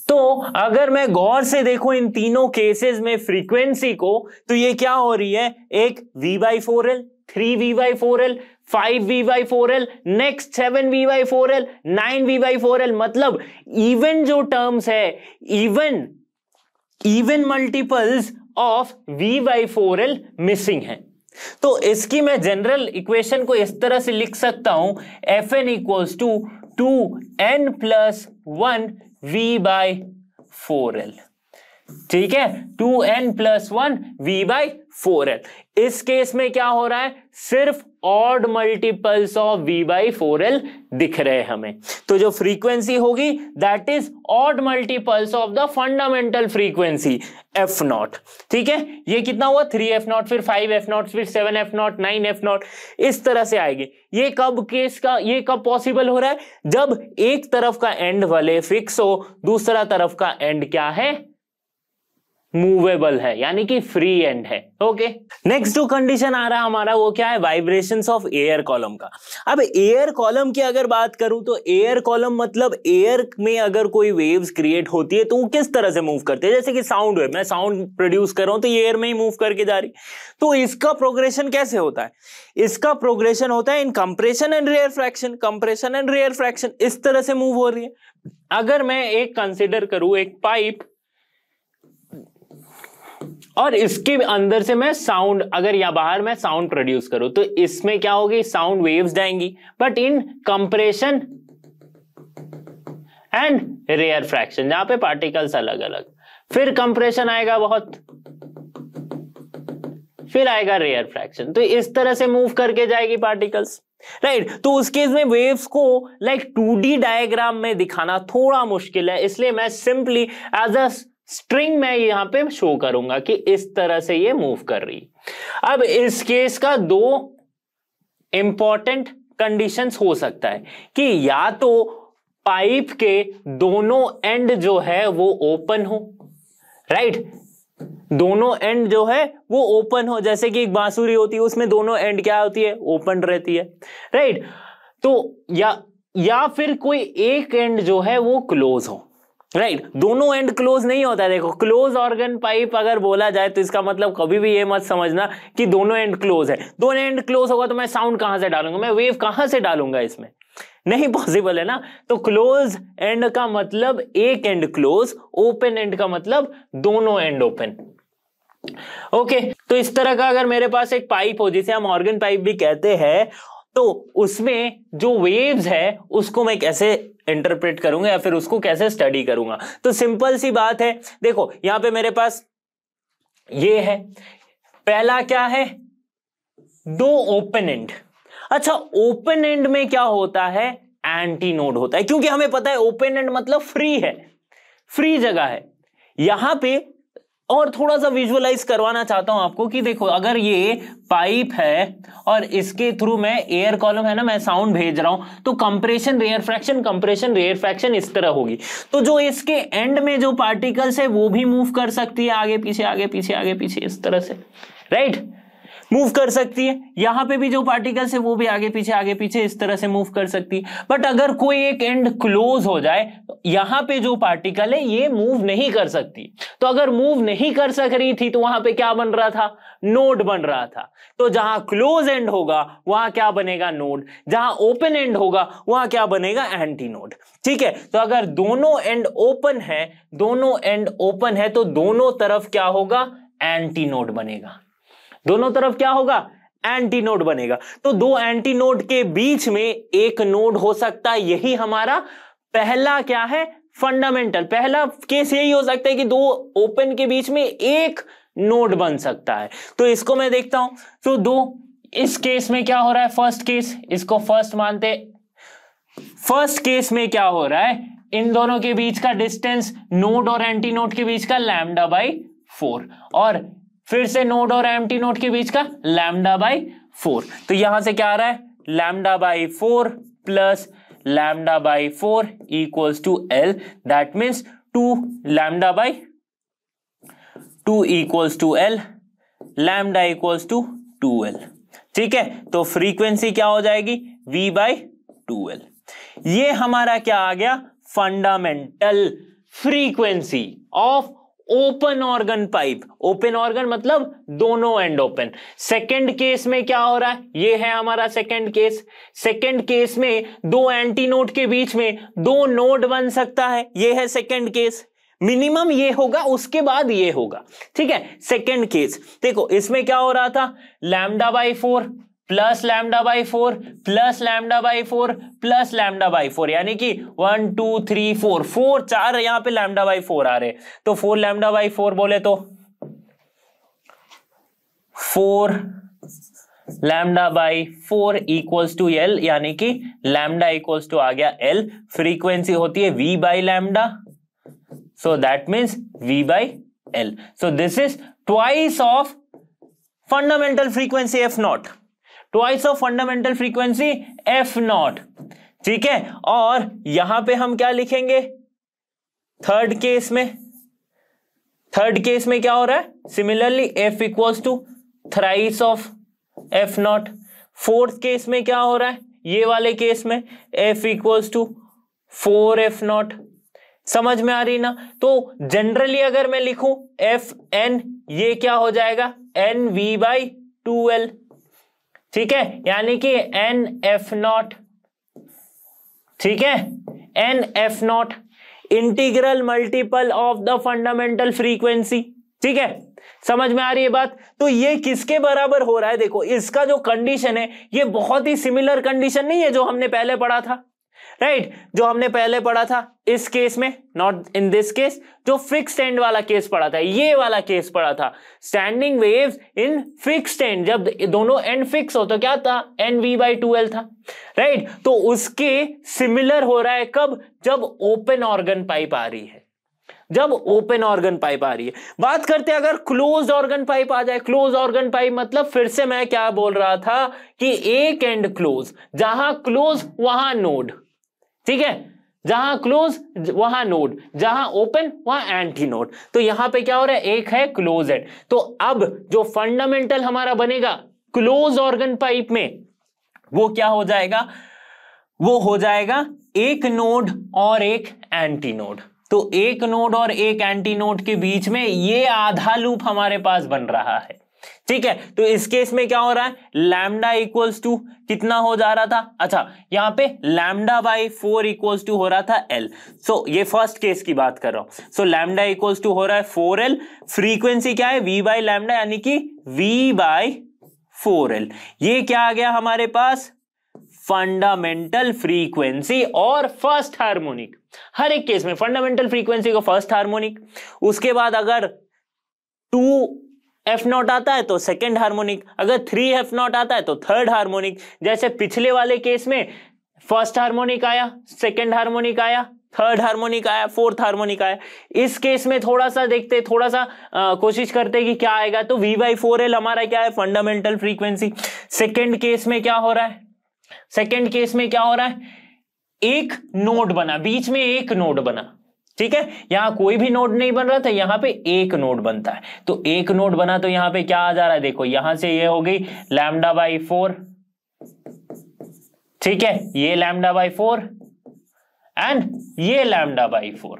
तो अगर मैं गौर से देखूं इन तीनों केसेस में फ्रीक्वेंसी को, तो ये क्या हो रही है? एक v by 4l, 3v by 4l, 5v/4l, next 7v/4l, 9v/4l, मतलब इवन जो टर्म्स है, even multiples of v/4l missing है। तो इसकी मैं जनरल इक्वेशन को इस तरह से लिख सकता हूं, Fn equals to 2n+1 v/4l। ठीक है, 2n+1 v/4l। इस केस में क्या हो रहा है, सिर्फ ऑड मल्टीपल्स ऑफ v/4l दिख रहे हैं हमें। तो जो फ्रीक्वेंसी होगी that is odd multiples of the fundamental frequency f0। ठीक है, ये कितना हुआ, 3f0, फिर 5f0, फिर 7f0, 9f0, इस तरह से आएगी। ये कब पॉसिबल हो रहा है, जब एक तरफ का एंड भले फिक्स हो, दूसरा तरफ का एंड क्या है, मूवेबल है, यानी कि फ्री एंड है। ओके, नेक्स्ट जो कंडीशन आ रहा है हमारा वो क्या है, वाइब्रेशंस ऑफ एयर कॉलम का। अब एयर कॉलम की अगर बात करूं तो एयर कॉलम मतलब एयर में अगर कोई वेव्स क्रिएट होती है तो वो किस तरह से मूव करते हैं, जैसे कि साउंड वेव, मैं साउंड प्रोड्यूस कर रहा हूं तो ये एयर में ही मूव करके जा रही। तो इसका प्रोग्रेशन कैसे होता है, इसका प्रोग्रेशन होता है in compression and rarefaction, compression and rarefaction, इस तरह से मूव हो रही है। अगर मैं एक कंसिडर करूं एक पाइप और इसके अंदर से मैं साउंड, अगर या बाहर मैं साउंड प्रोड्यूस करूं तो इसमें क्या होगी, साउंड वेव्स जाएंगी, बट इन कंप्रेशन एंड रेयरफ्रैक्शन, जहां पे पार्टिकल्स अलग अलग, फिर कंप्रेशन आएगा बहुत, फिर आएगा रेयरफ्रैक्शन, तो इस तरह से मूव करके जाएगी पार्टिकल्स, राइट। तो उस केस में वेव्स को लाइक 2D डायग्राम में दिखाना थोड़ा मुश्किल है, इसलिए मैं सिंपली एज अ स्ट्रिंग में यहां पे शो करूंगा कि इस तरह से ये मूव कर रही। अब इस केस का दो इंपॉर्टेंट कंडीशंस हो सकता है कि या तो पाइप के दोनों एंड जो है वो ओपन हो, राइट, दोनों एंड जो है वो ओपन हो, जैसे कि एक बांसुरी होती है उसमें दोनों एंड क्या होती है, ओपन रहती है, राइट। तो या फिर कोई एक एंड जो है वो क्लोज हो, राइट, दोनों एंड क्लोज नहीं होता है। देखो, क्लोज ऑर्गन पाइप अगर बोला जाए तो इसका मतलब कभी भी ये मत समझना कि दोनों एंड क्लोज है। दोनों एंड क्लोज होगा तो मैं साउंड कहां से डालूंगा, मैं वेव कहां से डालूंगा, इसमें नहीं पॉसिबल है ना। तो क्लोज एंड का मतलब एक एंड क्लोज, ओपन एंड का मतलब दोनों एंड ओपन। ओके, तो इस तरह का अगर मेरे पास एक पाइप हो जिसे हम ऑर्गन पाइप भी कहते हैं, तो उसमें जो वेव्स है उसको मैं कैसे इंटरप्रेट करूंगा या फिर उसको कैसे स्टडी करूंगा। तो सिंपल सी बात है, देखो यहां पे मेरे पास ये है, पहला क्या है, दो ओपन एंड। अच्छा, ओपन एंड में क्या होता है, एंटी नोड होता है, क्योंकि हमें पता है ओपन एंड मतलब फ्री है, फ्री जगह है। यहां पे और थोड़ा सा विजुअलाइज करवाना चाहता हूं आपको कि देखो, अगर ये पाइप है और इसके थ्रू मैं एयर कॉलम है ना, मैं साउंड भेज रहा हूं, तो कंप्रेशन रेयरफ्रैक्शन इस तरह होगी। तो जो इसके एंड में जो पार्टिकल्स है वो भी मूव कर सकती है आगे पीछे इस तरह से, राइट, मूव कर सकती है। यहां पे भी जो पार्टिकल्स है वो भी आगे पीछे इस तरह से मूव कर सकती है। बट अगर कोई एक एंड क्लोज हो जाए तो यहां पे जो पार्टिकल है ये मूव नहीं कर सकती। तो अगर मूव नहीं कर सक रही थी तो वहां पे क्या बन रहा था, नोड बन रहा था। तो जहां क्लोज एंड होगा वहां क्या बनेगा, नोड, जहां ओपन एंड होगा वहां क्या बनेगा, एंटी नोड। ठीक है, तो अगर दोनों एंड ओपन है तो दोनों तरफ क्या होगा, एंटी नोड बनेगा। दोनों तरफ क्या होगा, एंटी नोड बनेगा। तो दो एंटी नोड के बीच में एक नोड हो सकता है, यही हमारा पहला क्या है, फंडामेंटल पहला केस यही हो सकता है कि दो ओपन के बीच में एक नोड बन सकता है। तो इसको मैं देखता हूं, तो दो, इस केस में क्या हो रहा है, फर्स्ट केस, इसको फर्स्ट मानते, फर्स्ट केस में क्या हो रहा है, इन दोनों के बीच का डिस्टेंस, नोड और एंटी नोड के बीच का λ/4, और फिर से नोड और एम्प्टी नोड के बीच का λ/4। तो यहां से क्या आ रहा है, λ/4 plus λ/4 equals to L, that means 2 equals to L, lambda equals to 2L। ठीक है, तो फ्रीक्वेंसी क्या हो जाएगी, V/2L। ये हमारा क्या आ गया, fundamental frequency of open organ pipe. Open organ मतलब दोनों एंड ओपन। सेकंड केस में क्या हो रहा है, ये है हमारा सेकंड केस। सेकंड केस में दो एंटी नोड के बीच में दो नोड बन सकता है, ये है सेकंड केस। मिनिमम ये होगा, उसके बाद ये होगा, ठीक है। सेकंड केस देखो, इसमें क्या हो रहा था, lambda by 4 plus lambda by 4 plus lambda by 4 plus lambda by 4, यानी कि 1 2 3 4 चार यहां पे लैम्डा बाई 4 आ रहे, तो 4 लैम्डा बाई 4 बोले तो 4 lambda by 4 equals to L, यानी कि लैम्डा इक्वल्स टू आ गया एल। फ्रीक्वेंसी होती है v by lambda, so that means v by l. So this is twice of fundamental frequency f naught, twice of fundamental frequency f naught, ठीक है। और यहां पे हम क्या लिखेंगे, थर्ड केस में, थर्ड केस में क्या हो रहा है, similarly f equals to thrice of f naught। Fourth case में क्या हो रहा है, ये वाले केस में f equals to 4f naught। समझ में आ रही ना। तो जनरली अगर मैं लिखूं एफ एन, ये क्या हो जाएगा, एन वी बाई 2l, ठीक है, यानी कि एन एफ नॉट, ठीक है, N F naught integral multiple of the fundamental frequency, ठीक है। समझ में आ रही है बात। तो ये किसके बराबर हो रहा है, देखो इसका जो कंडीशन है ये बहुत ही सिमिलर कंडीशन नहीं है जो हमने पहले पढ़ा था, राइट, जो हमने पहले पढ़ा था इस केस में, नॉट इन दिस केस, जो फिक्स्ड एंड वाला केस पढ़ा था, ये वाला केस पढ़ा था, standing waves in fixed and, जब दोनों एंड फिक्स हो तो क्या था, एन वी बाई 2l था, राइट। तो उसके सिमिलर हो रहा है कब, जब ओपन ऑर्गन पाइप आ रही है, जब ओपन ऑर्गन पाइप आ रही है। बात करते हैं अगर क्लोज्ड ऑर्गन पाइप आ जाए। क्लोज ऑर्गन पाइप मतलब, फिर से मैं क्या बोल रहा था कि एक एंड क्लोज, जहां क्लोज वहां नोड, ठीक है, जहां क्लोज वहां नोड, जहां ओपन वहां एंटी नोड। तो यहां पे क्या हो रहा है, एक है क्लोज एंड। तो अब जो फंडामेंटल हमारा बनेगा क्लोज ऑर्गन पाइप में, वो क्या हो जाएगा, वो हो जाएगा एक नोड और एक एंटी नोड। तो एक नोड और एक एंटी नोड के बीच में ये आधा लूप हमारे पास बन रहा है, ठीक है। तो इस केस में क्या हो रहा है, लैम्डा इक्वल्स टू कितना हो जा रहा था, अच्छा यहां पे लैम्डा बाई 4 इक्वल्स टू हो रहा था एल। सो ये फर्स्ट केस की बात कर रहा हूं। सो लैम्डा इक्वल्स टू हो रहा है 4l, फ्रीक्वेंसी क्या है, v बाई लैम्डा, यानी कि v बाई 4l। ये क्या आ गया हमारे पास, फंडामेंटल फ्रीक्वेंसी और फर्स्ट हार्मोनिक। हर एक केस में फंडामेंटल फ्रीक्वेंसी को फर्स्ट हार्मोनिक, उसके बाद अगर 2f नॉट आता है तो सेकेंड हार्मोनिक, अगर 3f नॉट आता है तो थर्ड हार्मोनिक। जैसे पिछले वाले केस में फर्स्ट हार्मोनिक आया, सेकेंड हार्मोनिक आया, थर्ड हार्मोनिक आया, फोर्थ हार्मोनिक आया। इस केस में थोड़ा सा देखते, थोड़ा सा कोशिश करते कि क्या आएगा। तो v बाई 4l हमारा क्या है, फंडामेंटल फ्रीक्वेंसी। सेकेंड केस में क्या हो रहा है, सेकेंड केस में क्या हो रहा है, एक नोड बना, बीच में एक नोड बना, ठीक है। यहां कोई भी नोड नहीं बन रहा था, यहां पे एक नोड बनता है। तो एक नोड बना तो यहां पे क्या आ जा रहा है, देखो यहां से ये हो गई लैम्डा बाई 4, ठीक है, ये लैम्डा बाई 4 एंड ये लैम्डा बाई 4,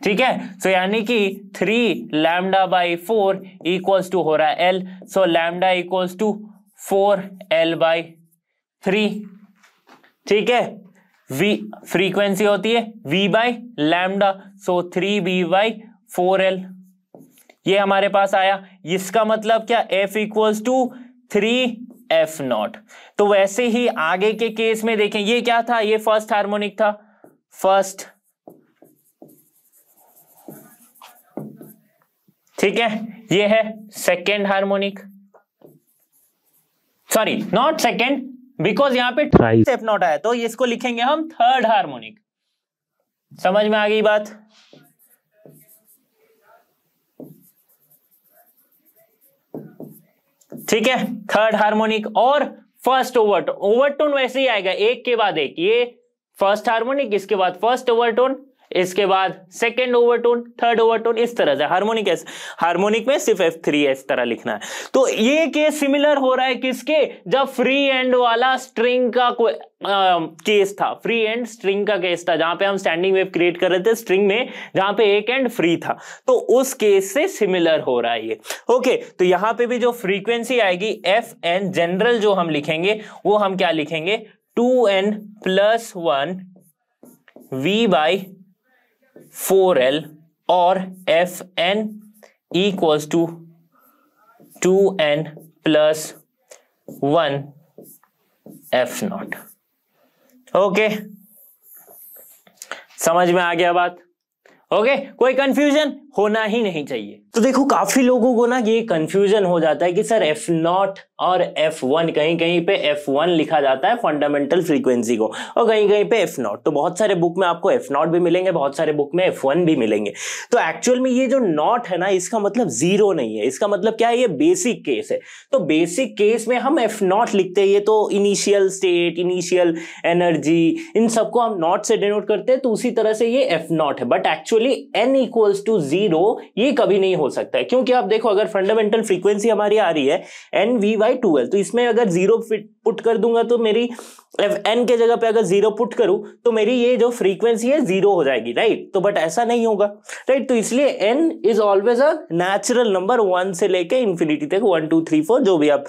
ठीक है। सो यानी कि 3 लैम्डा बाई 4 इक्वल्स टू हो रहा है L. So lambda equals to 4l by 3, ठीक है। v फ्रीक्वेंसी होती है v by lambda, so 3b by 4l, ये हमारे पास आया। इसका मतलब क्या, f equals to 3f not. तो वैसे ही आगे के केस में देखें, ये क्या था, ये फर्स्ट हार्मोनिक था, फर्स्ट, ठीक है। ये है second harmonic, sorry not second, because यहां पे थ्राइस एफ नॉट आया, तो इसको लिखेंगे हम थर्ड हार्मोनिक। समझ में आ गई बात। ठीक है, थर्ड हार्मोनिक और फर्स्ट ओवरटोन। ओवरटोन वैसे ही आएगा एक के बाद एक, ये फर्स्ट हार्मोनिक, इसके बाद फर्स्ट ओवरटोन, इसके बाद सेकेंड ओवरटोन, थर्ड ओवरटोन, इस तरह से हार्मोनिक में सिर्फ F3 इस तरह लिखना है। तो ये केस सिमिलर हो रहा है किसके, जब फ्री एंड वाला स्ट्रिंग का केस था, फ्री एंड स्ट्रिंग का केस था, जहां पे हम स्टैंडिंग वेव क्रिएट कर रहे थे स्ट्रिंग में, जहां पे एक एंड फ्री था, तो उस केस से सिमिलर हो रहा है ये। ओके, तो यहां पे भी जो फ्रीक्वेंसी आएगी एफ एन, जनरल जो हम लिखेंगे वो हम क्या लिखेंगे, 2n+1 V/4L, और Fn equals to 2n+1 F0। Okay, समझ में आ गया बात? ओके, कोई कंफ्यूजन होना ही नहीं चाहिए। तो देखो काफी लोगों को ना ये कंफ्यूजन हो जाता है कि सर F0 और F1, कहीं कहीं पे F1 लिखा जाता है फंडामेंटल फ्रीक्वेंसी को, और कहीं कहीं पे F0। तो बहुत सारे बुक में आपको F0 भी मिलेंगे, बहुत सारे बुक में F1 भी मिलेंगे। तो एक्चुअल में ये जो नॉट है ना, इसका मतलब जीरो नहीं है, इसका मतलब क्या है, ये बेसिक केस है। तो बेसिक केस में हम F0 लिखते हैं, ये तो इनिशियल स्टेट, इनिशियल एनर्जी, इन सबको हम नॉट से डिनोट करते हैं, तो उसी तरह से ये F0 है। बट एक्चुअली n = 0 ये कभी नहीं हो सकता है, क्योंकि आप देखो अगर फंडामेंटल फ्रीक्वेंसी हमारी आ रही है NV/2L, तो इसमें अगर 0 पुट कर दूंगा तो मेरी n के जगह पे अगर 0 पुट करूं तो मेरी ये जो फ्रीक्वेंसी है 0 हो जाएगी, राइट? तो बट ऐसा नहीं होगा, राइट? तो इसलिए n is always a natural number, 1 से लेके इंफिनिटी तक, 1 2 3 4 जो भी आप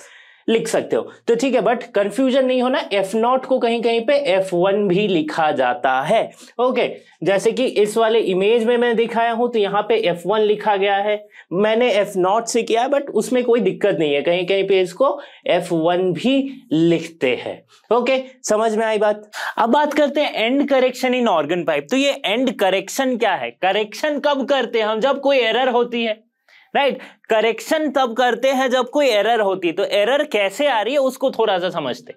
लिख सकते हो। तो ठीक है, बट कंफ्यूजन नहीं होना, F0 को कहीं कहीं पे F1 भी लिखा जाता है। ओके, जैसे कि इस वाले इमेज में मैं दिखाया हूं, तो यहाँ पे F1 लिखा गया है, मैंने F0 से किया, बट उसमें कोई दिक्कत नहीं है, कहीं कहीं पे इसको F1 भी लिखते हैं। ओके, समझ में आई बात? अब बात करते हैं and correction in organ pipe. तो ये एंड करेक्शन क्या है? करेक्शन कब करते हैं हम? जब कोई एरर होती है, राइट? करेक्शन तब करते हैं जब कोई एरर होती है। तो एरर कैसे आ रही है उसको थोड़ा सा समझते।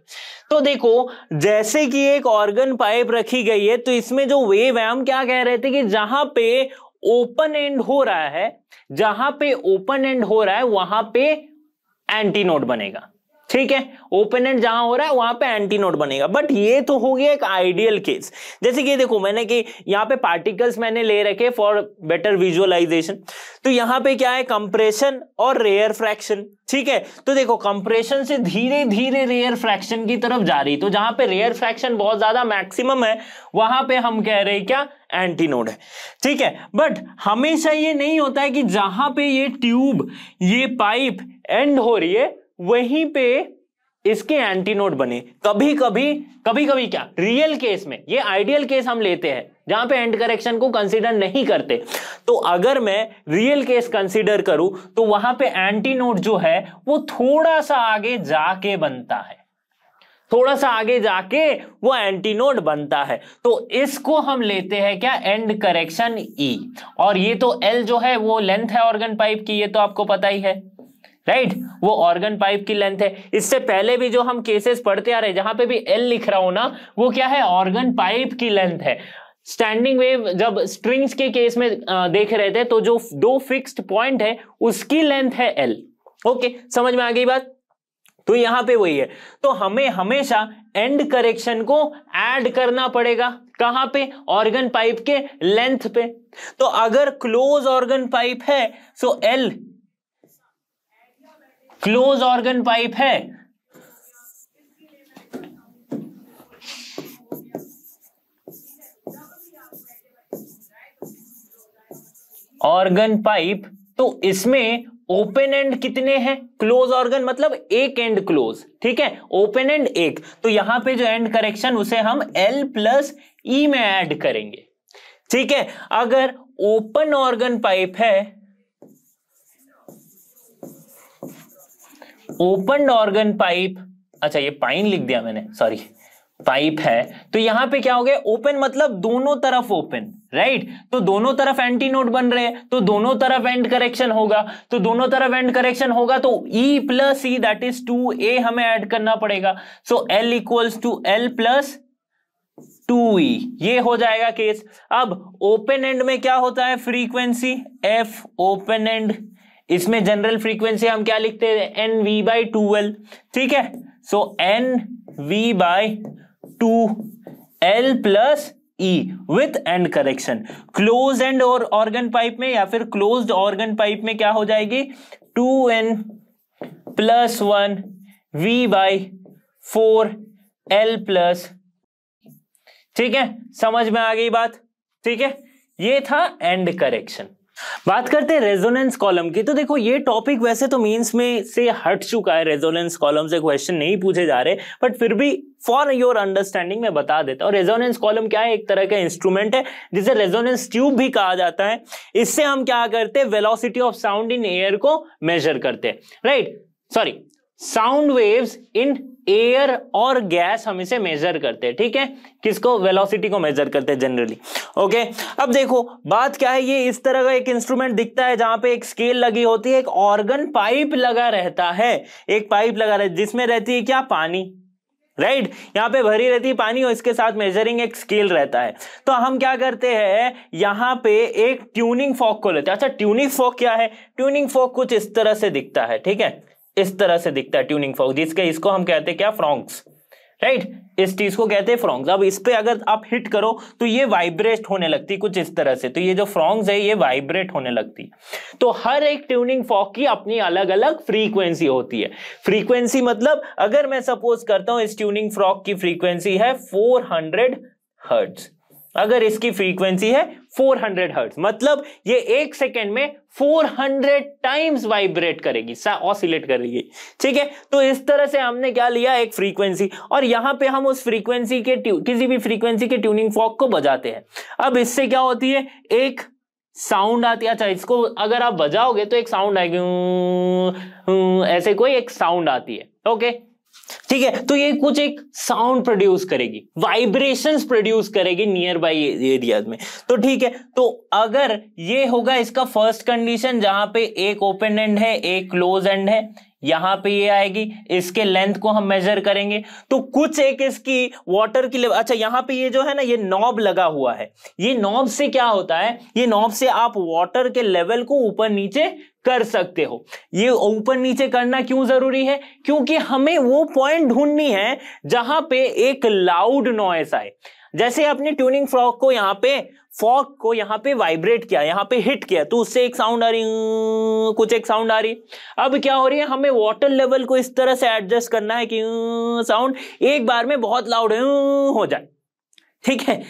तो देखो, जैसे कि एक ऑर्गन पाइप रखी गई है, तो इसमें जो वेव है, हम क्या कह रहे थे कि जहां पे ओपन एंड हो रहा है, जहां पे ओपन एंड हो रहा है वहां पे एंटी नोड बनेगा, ठीक है? ओपन एंड जहां हो रहा है वहां पे एंटी नोड बनेगा। बट ये तो हो गया एक आइडियल केस। जैसे कि देखो, मैंने कि यहाँ पे पार्टिकल्स मैंने ले रखे फॉर बेटर विजुअलाइजेशन। तो यहाँ पे क्या है, कंप्रेशन और रेयर फ्रैक्शन, ठीक है? तो देखो, कंप्रेशन से धीरे धीरे रेयर फ्रैक्शन की तरफ जा रही, तो जहां पे रेयर फ्रैक्शन बहुत ज्यादा मैक्सिमम है वहां पे हम कह रहे हैं क्या, एंटी नोड है, ठीक है? बट हमेशा ये नहीं होता है कि जहां पे ये ट्यूब, ये पाइप एंड हो रही है वहीं पे इसके एंटीनोड बने। कभी कभी क्या, रियल केस में, ये आइडियल केस हम लेते हैं जहां पे एंड करेक्शन को कंसीडर नहीं करते। तो अगर मैं रियल केस कंसीडर करूं तो वहां पे एंटीनोड जो है वो थोड़ा सा आगे जाके बनता है, थोड़ा सा आगे जाके वो एंटीनोड बनता है। तो इसको हम लेते हैं क्या, एंड करेक्शन E। और ये तो L जो है वो लेंथ है ऑर्गन पाइप की, ये तो आपको पता ही है, राइट? वो ऑर्गन पाइप की लेंथ है। इससे पहले भी जो हम केसेस पढ़ते आ रहे हैं, जहां पे भी L लिख रहा हूं ना, वो क्या है, ऑर्गन पाइप की लेंथ है। स्टैंडिंग वेव जब स्ट्रिंग्स के केस में देख रहे थे, तो जो 2 फिक्स्ड पॉइंट है उसकी लेंथ है L। ओके, समझ में आ गई बात? तो यहां पे वही है। तो हमें हमेशा एंड करेक्शन को ऐड करना पड़ेगा, कहां पे, ऑर्गन पाइप के लेंथ पे। तो अगर क्लोज ऑर्गन पाइप है सो L क्लोज ऑर्गन पाइप है, ऑर्गन पाइप, तो इसमें ओपन एंड कितने हैं, क्लोज ऑर्गन मतलब एक एंड क्लोज, ठीक है? ओपन एंड एक, तो यहां पे जो एंड करेक्शन उसे हम L+E में ऐड करेंगे, ठीक है? अगर ओपन ऑर्गन पाइप है, ओपन ऑर्गन पाइप, अच्छा ये पाइन लिख दिया मैंने, सॉरी, पाइप है, तो यहां पे क्या हो गया, ओपन मतलब दोनों तरफ ओपन, राइट? तो दोनों तरफ एंटी नोड बन रहे हैं, तो दोनों तरफ एंड करेक्शन होगा, तो दोनों तरफ एंड करेक्शन होगा तो E+E दैट इज 2A हमें ऐड करना पड़ेगा। सो L = L+2E, ये हो जाएगा केस। अब ओपन एंड में क्या होता है, फ्रीक्वेंसी F ओपन एंड, इसमें जनरल फ्रीक्वेंसी हम क्या लिखते हैं, NV/2L, ठीक है? सो NV/2L+ E with and correction. Close and और ऑर्गन पाइप में या फिर क्लोज्ड ऑर्गन पाइप में क्या हो जाएगी 2n + 1 v/4l+। ठीक है, समझ में आ गई बात। ठीक है, ये था एंड करेक्शन। बात करते हैं रेजोनेंस कॉलम की। तो देखो ये टॉपिक वैसे तो मींस में से हट चुका है, रेजोनेंस कॉलम से क्वेश्चन नहीं पूछे जा रहे, बट फिर भी फॉर योर अंडरस्टैंडिंग मैं बता देता हूं। रेजोनेंस कॉलम क्या है, एक तरह का इंस्ट्रूमेंट है जिसे रेजोनेंस ट्यूब भी कहा जाता है। इससे हम क्या करते हैं, velocity of sound in air को मेजर करते हैं, right, sorry sound waves in air और गैस हम इसे मेजर करते हैं। ठीक है, किसको, वेलोसिटी को मेजर करते हैं जनरली। ओके, अब देखो बात क्या है, ये इस तरह का एक इंस्ट्रूमेंट दिखता है जहां पे एक स्केल लगी होती है, एक ऑर्गन पाइप लगा रहता है, एक पाइप लगा रहता है जिसमें रहती है क्या, पानी, राइट, यहाँ पे भरी रहती है पानी और इसके साथ मेजरिंग एक स्केल रहता है। तो हम क्या करते हैं, यहाँ पे एक ट्यूनिंग फॉर्क को लेते हैं। अच्छा, ट्यूनिंग फॉर्क क्या है, ट्यूनिंग फॉर्क कुछ इस तरह से दिखता है। ठीक है, इस तरह से दिखता है ट्यूनिंग फॉर्क, जिसके इसको हम कहते हैं क्या, फ्रॉन्क्स, राइट, इस चीज को कहते हैं फ्रॉन्क्स। अब इस पे अगर आप हिट करो तो ये वाइब्रेट होने लगती है कुछ इस तरह से, तो ये जो फ्रॉन्क्स है ये वाइब्रेट होने लगती है। तो हर एक ट्यूनिंग फॉर्क की अपनी अलग अलग फ्रीक्वेंसी होती है। फ्रीक्वेंसी मतलब अगर मैं सपोज करता हूं इस ट्यूनिंग फॉर्क की फ्रीक्वेंसी है 400 हर्ट्ज, अगर इसकी फ्रीक्वेंसी है 400 हर्ट्ज, मतलब ये एक सेकेंड में 400 टाइम्स वाइब्रेट करेगी, ऑसिलेट करेगी। ठीक है, तो इस तरह से हमने क्या लिया, एक फ्रीक्वेंसी, और यहां पे हम उस फ्रीक्वेंसी के किसी भी फ्रीक्वेंसी के ट्यूनिंग फॉर्क को बजाते हैं। अब इससे क्या होती है, एक साउंड आती है। अच्छा, इसको अगर आप बजाओगे तो एक साउंड आएगी, ऐसे कोई एक साउंड आती है। ओके, ठीक है, तो ये कुछ एक साउंड प्रोड्यूस करेगी, वाइब्रेशंस प्रोड्यूस करेगी नियर बाई एरियाज में। तो ठीक है, तो अगर ये होगा इसका फर्स्ट कंडीशन जहां पे एक ओपन एंड है, एक क्लोज एंड है, यहां पे ये आएगी, इसके लेंथ को हम मेजर करेंगे। तो कुछ एक इसकी वाटर की लेवल, अच्छा यहाँ पे ये जो है ना, ये नॉब लगा हुआ है, ये नॉब से क्या होता है, ये नॉब से आप वाटर के लेवल को ऊपर नीचे कर सकते हो। ये ऊपर नीचे करना क्यों जरूरी है, क्योंकि हमें वो पॉइंट ढूंढनी है जहां पे एक लाउड नॉइस आए। जैसे अपने ट्यूनिंग फॉर्क को यहाँ पे वाइब्रेट किया, यहाँ पे हिट किया, तो उससे एक साउंड आ रही, कुछ एक साउंड आ रही। अब क्या हो रही है, हमें वाटर लेवल को इस तरह से एडजस्ट करना है कि साउंड एक बार में बहुत लाउड हो जाए। ठीक है,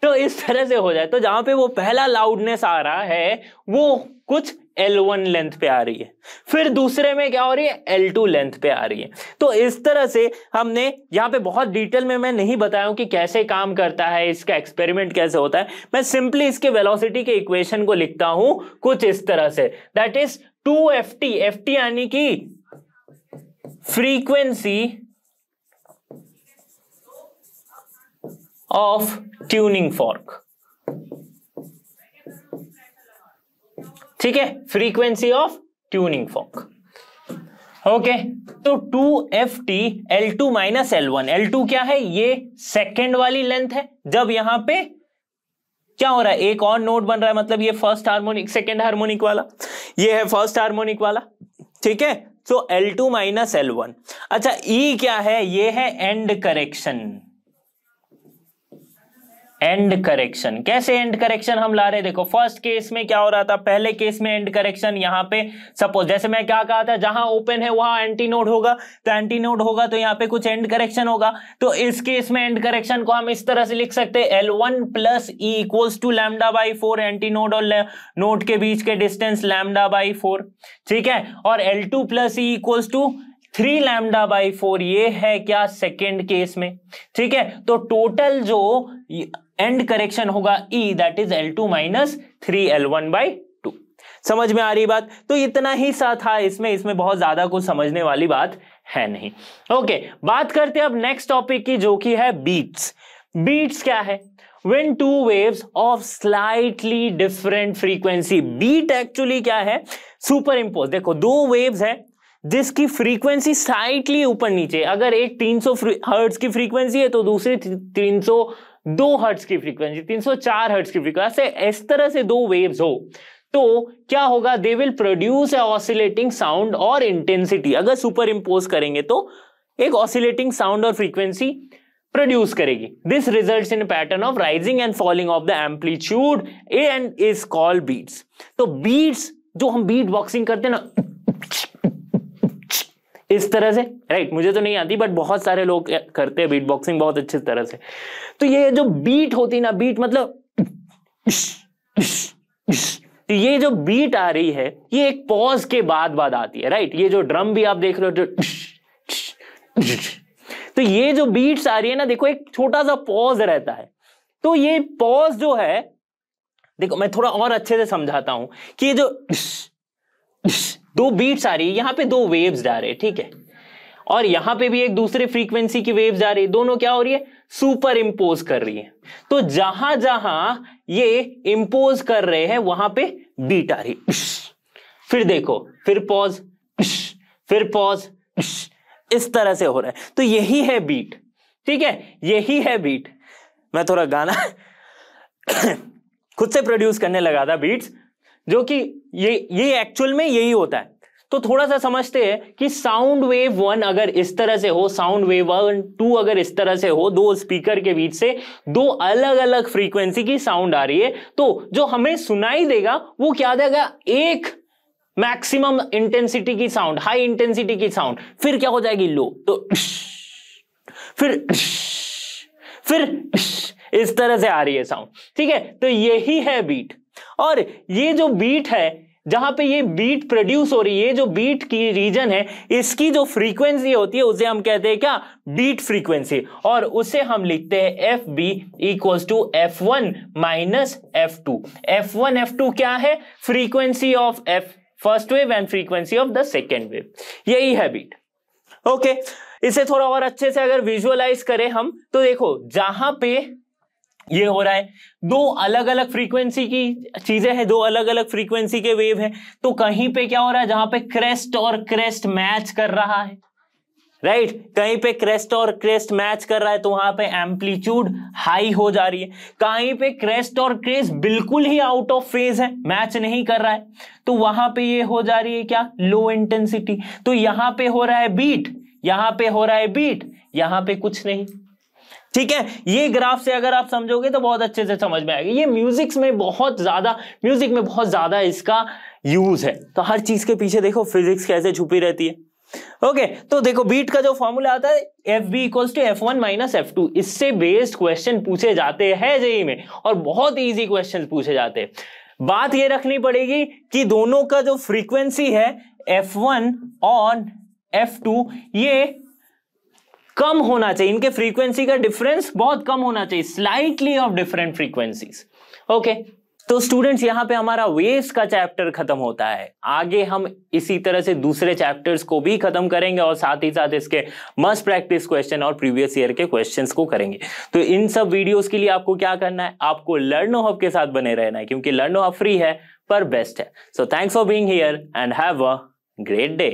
तो इस तरह से हो जाए, तो जहां पे वो पहला लाउडनेस आ रहा है वो कुछ L1 लेंथ पे आ रही है, फिर दूसरे में क्या हो रही है, L2 लेंथ पे आ रही है। तो इस तरह से हमने यहाँ पे बहुत डिटेल में मैं नहीं बताया हूं कि कैसे काम करता है, इसका एक्सपेरिमेंट कैसे होता है। मैं सिंपली इसके वेलोसिटी के इक्वेशन को लिखता हूं कुछ इस तरह से, दैट इज 2ft, ft यानी कि फ्रीक्वेंसी ऑफ ट्यूनिंग फॉर्क। ठीक है, frequency of tuning fork. Okay, तो 2ft L2 - L1। L2 क्या है, ये सेकेंड वाली लेंथ है। जब यहां पे क्या हो रहा है, एक और नोट बन रहा है, मतलब ये फर्स्ट हार्मोनिक, सेकेंड हार्मोनिक वाला, ये है फर्स्ट हार्मोनिक वाला। ठीक है, तो L2 - L1। अच्छा, E क्या है, ये है एंड करेक्शन। एंड करेक्शन, कैसे एंड करेक्शन हम ला रहे हैं, देखो फर्स्ट केस में क्या हो रहा था, पहले केस में एंड करेक्शन, यहां पे सपोज जैसे मैं क्या कहा था, जहां ओपन है वहां एंटी नोड होगा, तो एंटी नोड होगा तो यहां पे कुछ एंड करेक्शन होगा। तो इस केस में एंड करेक्शन को हम इस तरह से लिख सकते हैं, L1 + E = λ/4, एंटी नोड और नोड के बीच के डिस्टेंस λ/4। ठीक है, और L2 + E = 3 λ/4, ये है क्या, सेकेंड केस में। ठीक है, तो टोटल जो एंड करेक्शन होगा E, that is L2 - 3L1/2। समझ में आ रही बात। तो इतना ही सा था इसमें बहुत ज्यादा कुछ समझने वाली बात है नहीं। ओके, बात करते हैं अब नेक्स्ट टॉपिक की, जो कि है बीट्स। बीट्स क्या है, when two waves of slightly different frequency, beat actually क्या है, सुपर इम्पोज। देखो दो वेव्स है जिसकी फ्रीक्वेंसी स्लाइटली ऊपर नीचे, अगर एक 300 हर्ट्ज की फ्रीक्वेंसी है तो दूसरी 302 हर्ट्ज की फ्रीक्वेंसी, 304 हर्ट्ज की फ्रीक्वेंसी, इस तरह से दो वेव्स हो तो क्या होगा, they will produce a oscillating sound और इंटेंसिटी। अगर सुपर इंपोज करेंगे तो एक ऑसिलेटिंग साउंड और फ्रीक्वेंसी प्रोड्यूस करेगी। This results in pattern of rising and falling of the amplitude and is called beats. तो बीट्स, जो हम बीट बॉक्सिंग करते हैं ना इस तरह से, राइट, मुझे तो नहीं आती बट बहुत सारे लोग करते हैं बीट बॉक्सिंग बहुत अच्छी तरह से। तो ये जो बीट होती ना, बीट मतलब तो ये जो बीट आ रही है ये एक पॉज के बाद आती है, राइट। ये जो ड्रम भी आप देख रहे हो तो ये जो बीट्स आ रही है ना, देखो एक छोटा सा पॉज रहता है। तो ये पॉज जो है, देखो मैं थोड़ा और अच्छे से समझाता हूं कि ये जो दो बीट्स आ रही है, यहां पे दो वेव्स जा रहे हैं, ठीक है, और यहां पे भी एक दूसरे फ्रीक्वेंसी की वेव्स जा रही है, दोनों क्या हो रही है, सुपर इंपोज कर रही है। तो जहां जहां ये इंपोज कर रहे हैं वहां पे बीट आ रही है। फिर देखो, फिर पॉज, फिर पॉज, इस तरह से हो रहा है। तो यही है बीट, ठीक है, यही है बीट। मैं थोड़ा गाना खुद से प्रोड्यूस करने लगा था बीट्स, जो कि ये एक्चुअल में यही होता है। तो थोड़ा सा समझते हैं कि साउंड वेव 1 अगर इस तरह से हो, साउंड वेव 1 2 अगर इस तरह से हो, दो स्पीकर के बीच से दो अलग अलग फ्रीक्वेंसी की साउंड आ रही है, तो जो हमें सुनाई देगा वो क्या देगा, एक मैक्सिमम इंटेंसिटी की साउंड, हाई इंटेंसिटी की साउंड, फिर क्या हो जाएगी, लो, तो फिर इस तरह से आ रही है साउंड, ठीक है। तो यही है बीट। और ये जो बीट है, जहां पे ये बीट प्रोड्यूस हो रही है, जो बीट की रीजन है, इसकी जो फ्रीक्वेंसी होती है उसे हम कहते हैं क्या, बीट फ्रीक्वेंसी। और उसे हम लिखते हैं FB equals to F1 minus F2। F1 F2 क्या है, frequency of F first wave and frequency of the second wave, यही है बीट। ओके, इसे थोड़ा और अच्छे से अगर विजुअलाइज करें हम, तो देखो जहां पे ये हो रहा है, दो अलग अलग फ्रीक्वेंसी की चीजें हैं, दो अलग अलग फ्रीक्वेंसी के वेव है, तो कहीं पे क्या हो रहा है, जहां पे क्रेस्ट और क्रेस्ट मैच कर रहा है, राइट, कहीं पे क्रेस्ट और क्रेस्ट मैच कर रहा है तो वहां पे एम्पलीट्यूड हाई हो जा रही है। कहीं पे क्रेस्ट और क्रेस्ट बिल्कुल ही आउट ऑफ फेज है, मैच नहीं कर रहा है, तो वहां पे ये हो जा रही है क्या, लो इंटेंसिटी। तो यहां पे हो रहा है बीट, यहां पे हो रहा है बीट, यहां पे कुछ नहीं, ठीक है। ये ग्राफ से अगर आप समझोगे तो बहुत अच्छे से समझ में आएगा। ये म्यूजिक में बहुत ज्यादा इसका यूज है। तो हर चीज के पीछे देखो फिजिक्स कैसे छुपी रहती है। ओके, तो देखो बीट का जो फॉर्मूला आता है FB equals to F1 minus F2, इससे बेस्ड क्वेश्चन पूछे जाते हैं जेईई में, और बहुत इजी क्वेश्चन पूछे जाते हैं। बात ये रखनी पड़ेगी कि दोनों का जो फ्रीक्वेंसी है F1 और F2 ये कम होना चाहिए, इनके फ्रीक्वेंसी का डिफरेंस बहुत कम होना चाहिए, slightly of different frequencies. Okay, तो स्टूडेंट्स यहां पे हमारा वेव्स का चैप्टर खत्म होता है। आगे हम इसी तरह से दूसरे चैप्टर्स को भी खत्म करेंगे और साथ ही साथ इसके मस्ट प्रैक्टिस क्वेश्चन और प्रीवियस ईयर के क्वेश्चंस को करेंगे। तो इन सब वीडियोस के लिए आपको क्या करना है, आपको लर्नो हब के साथ बने रहना है, क्योंकि लर्नो हब फ्री है पर बेस्ट है। So thanks for being here and have a great day.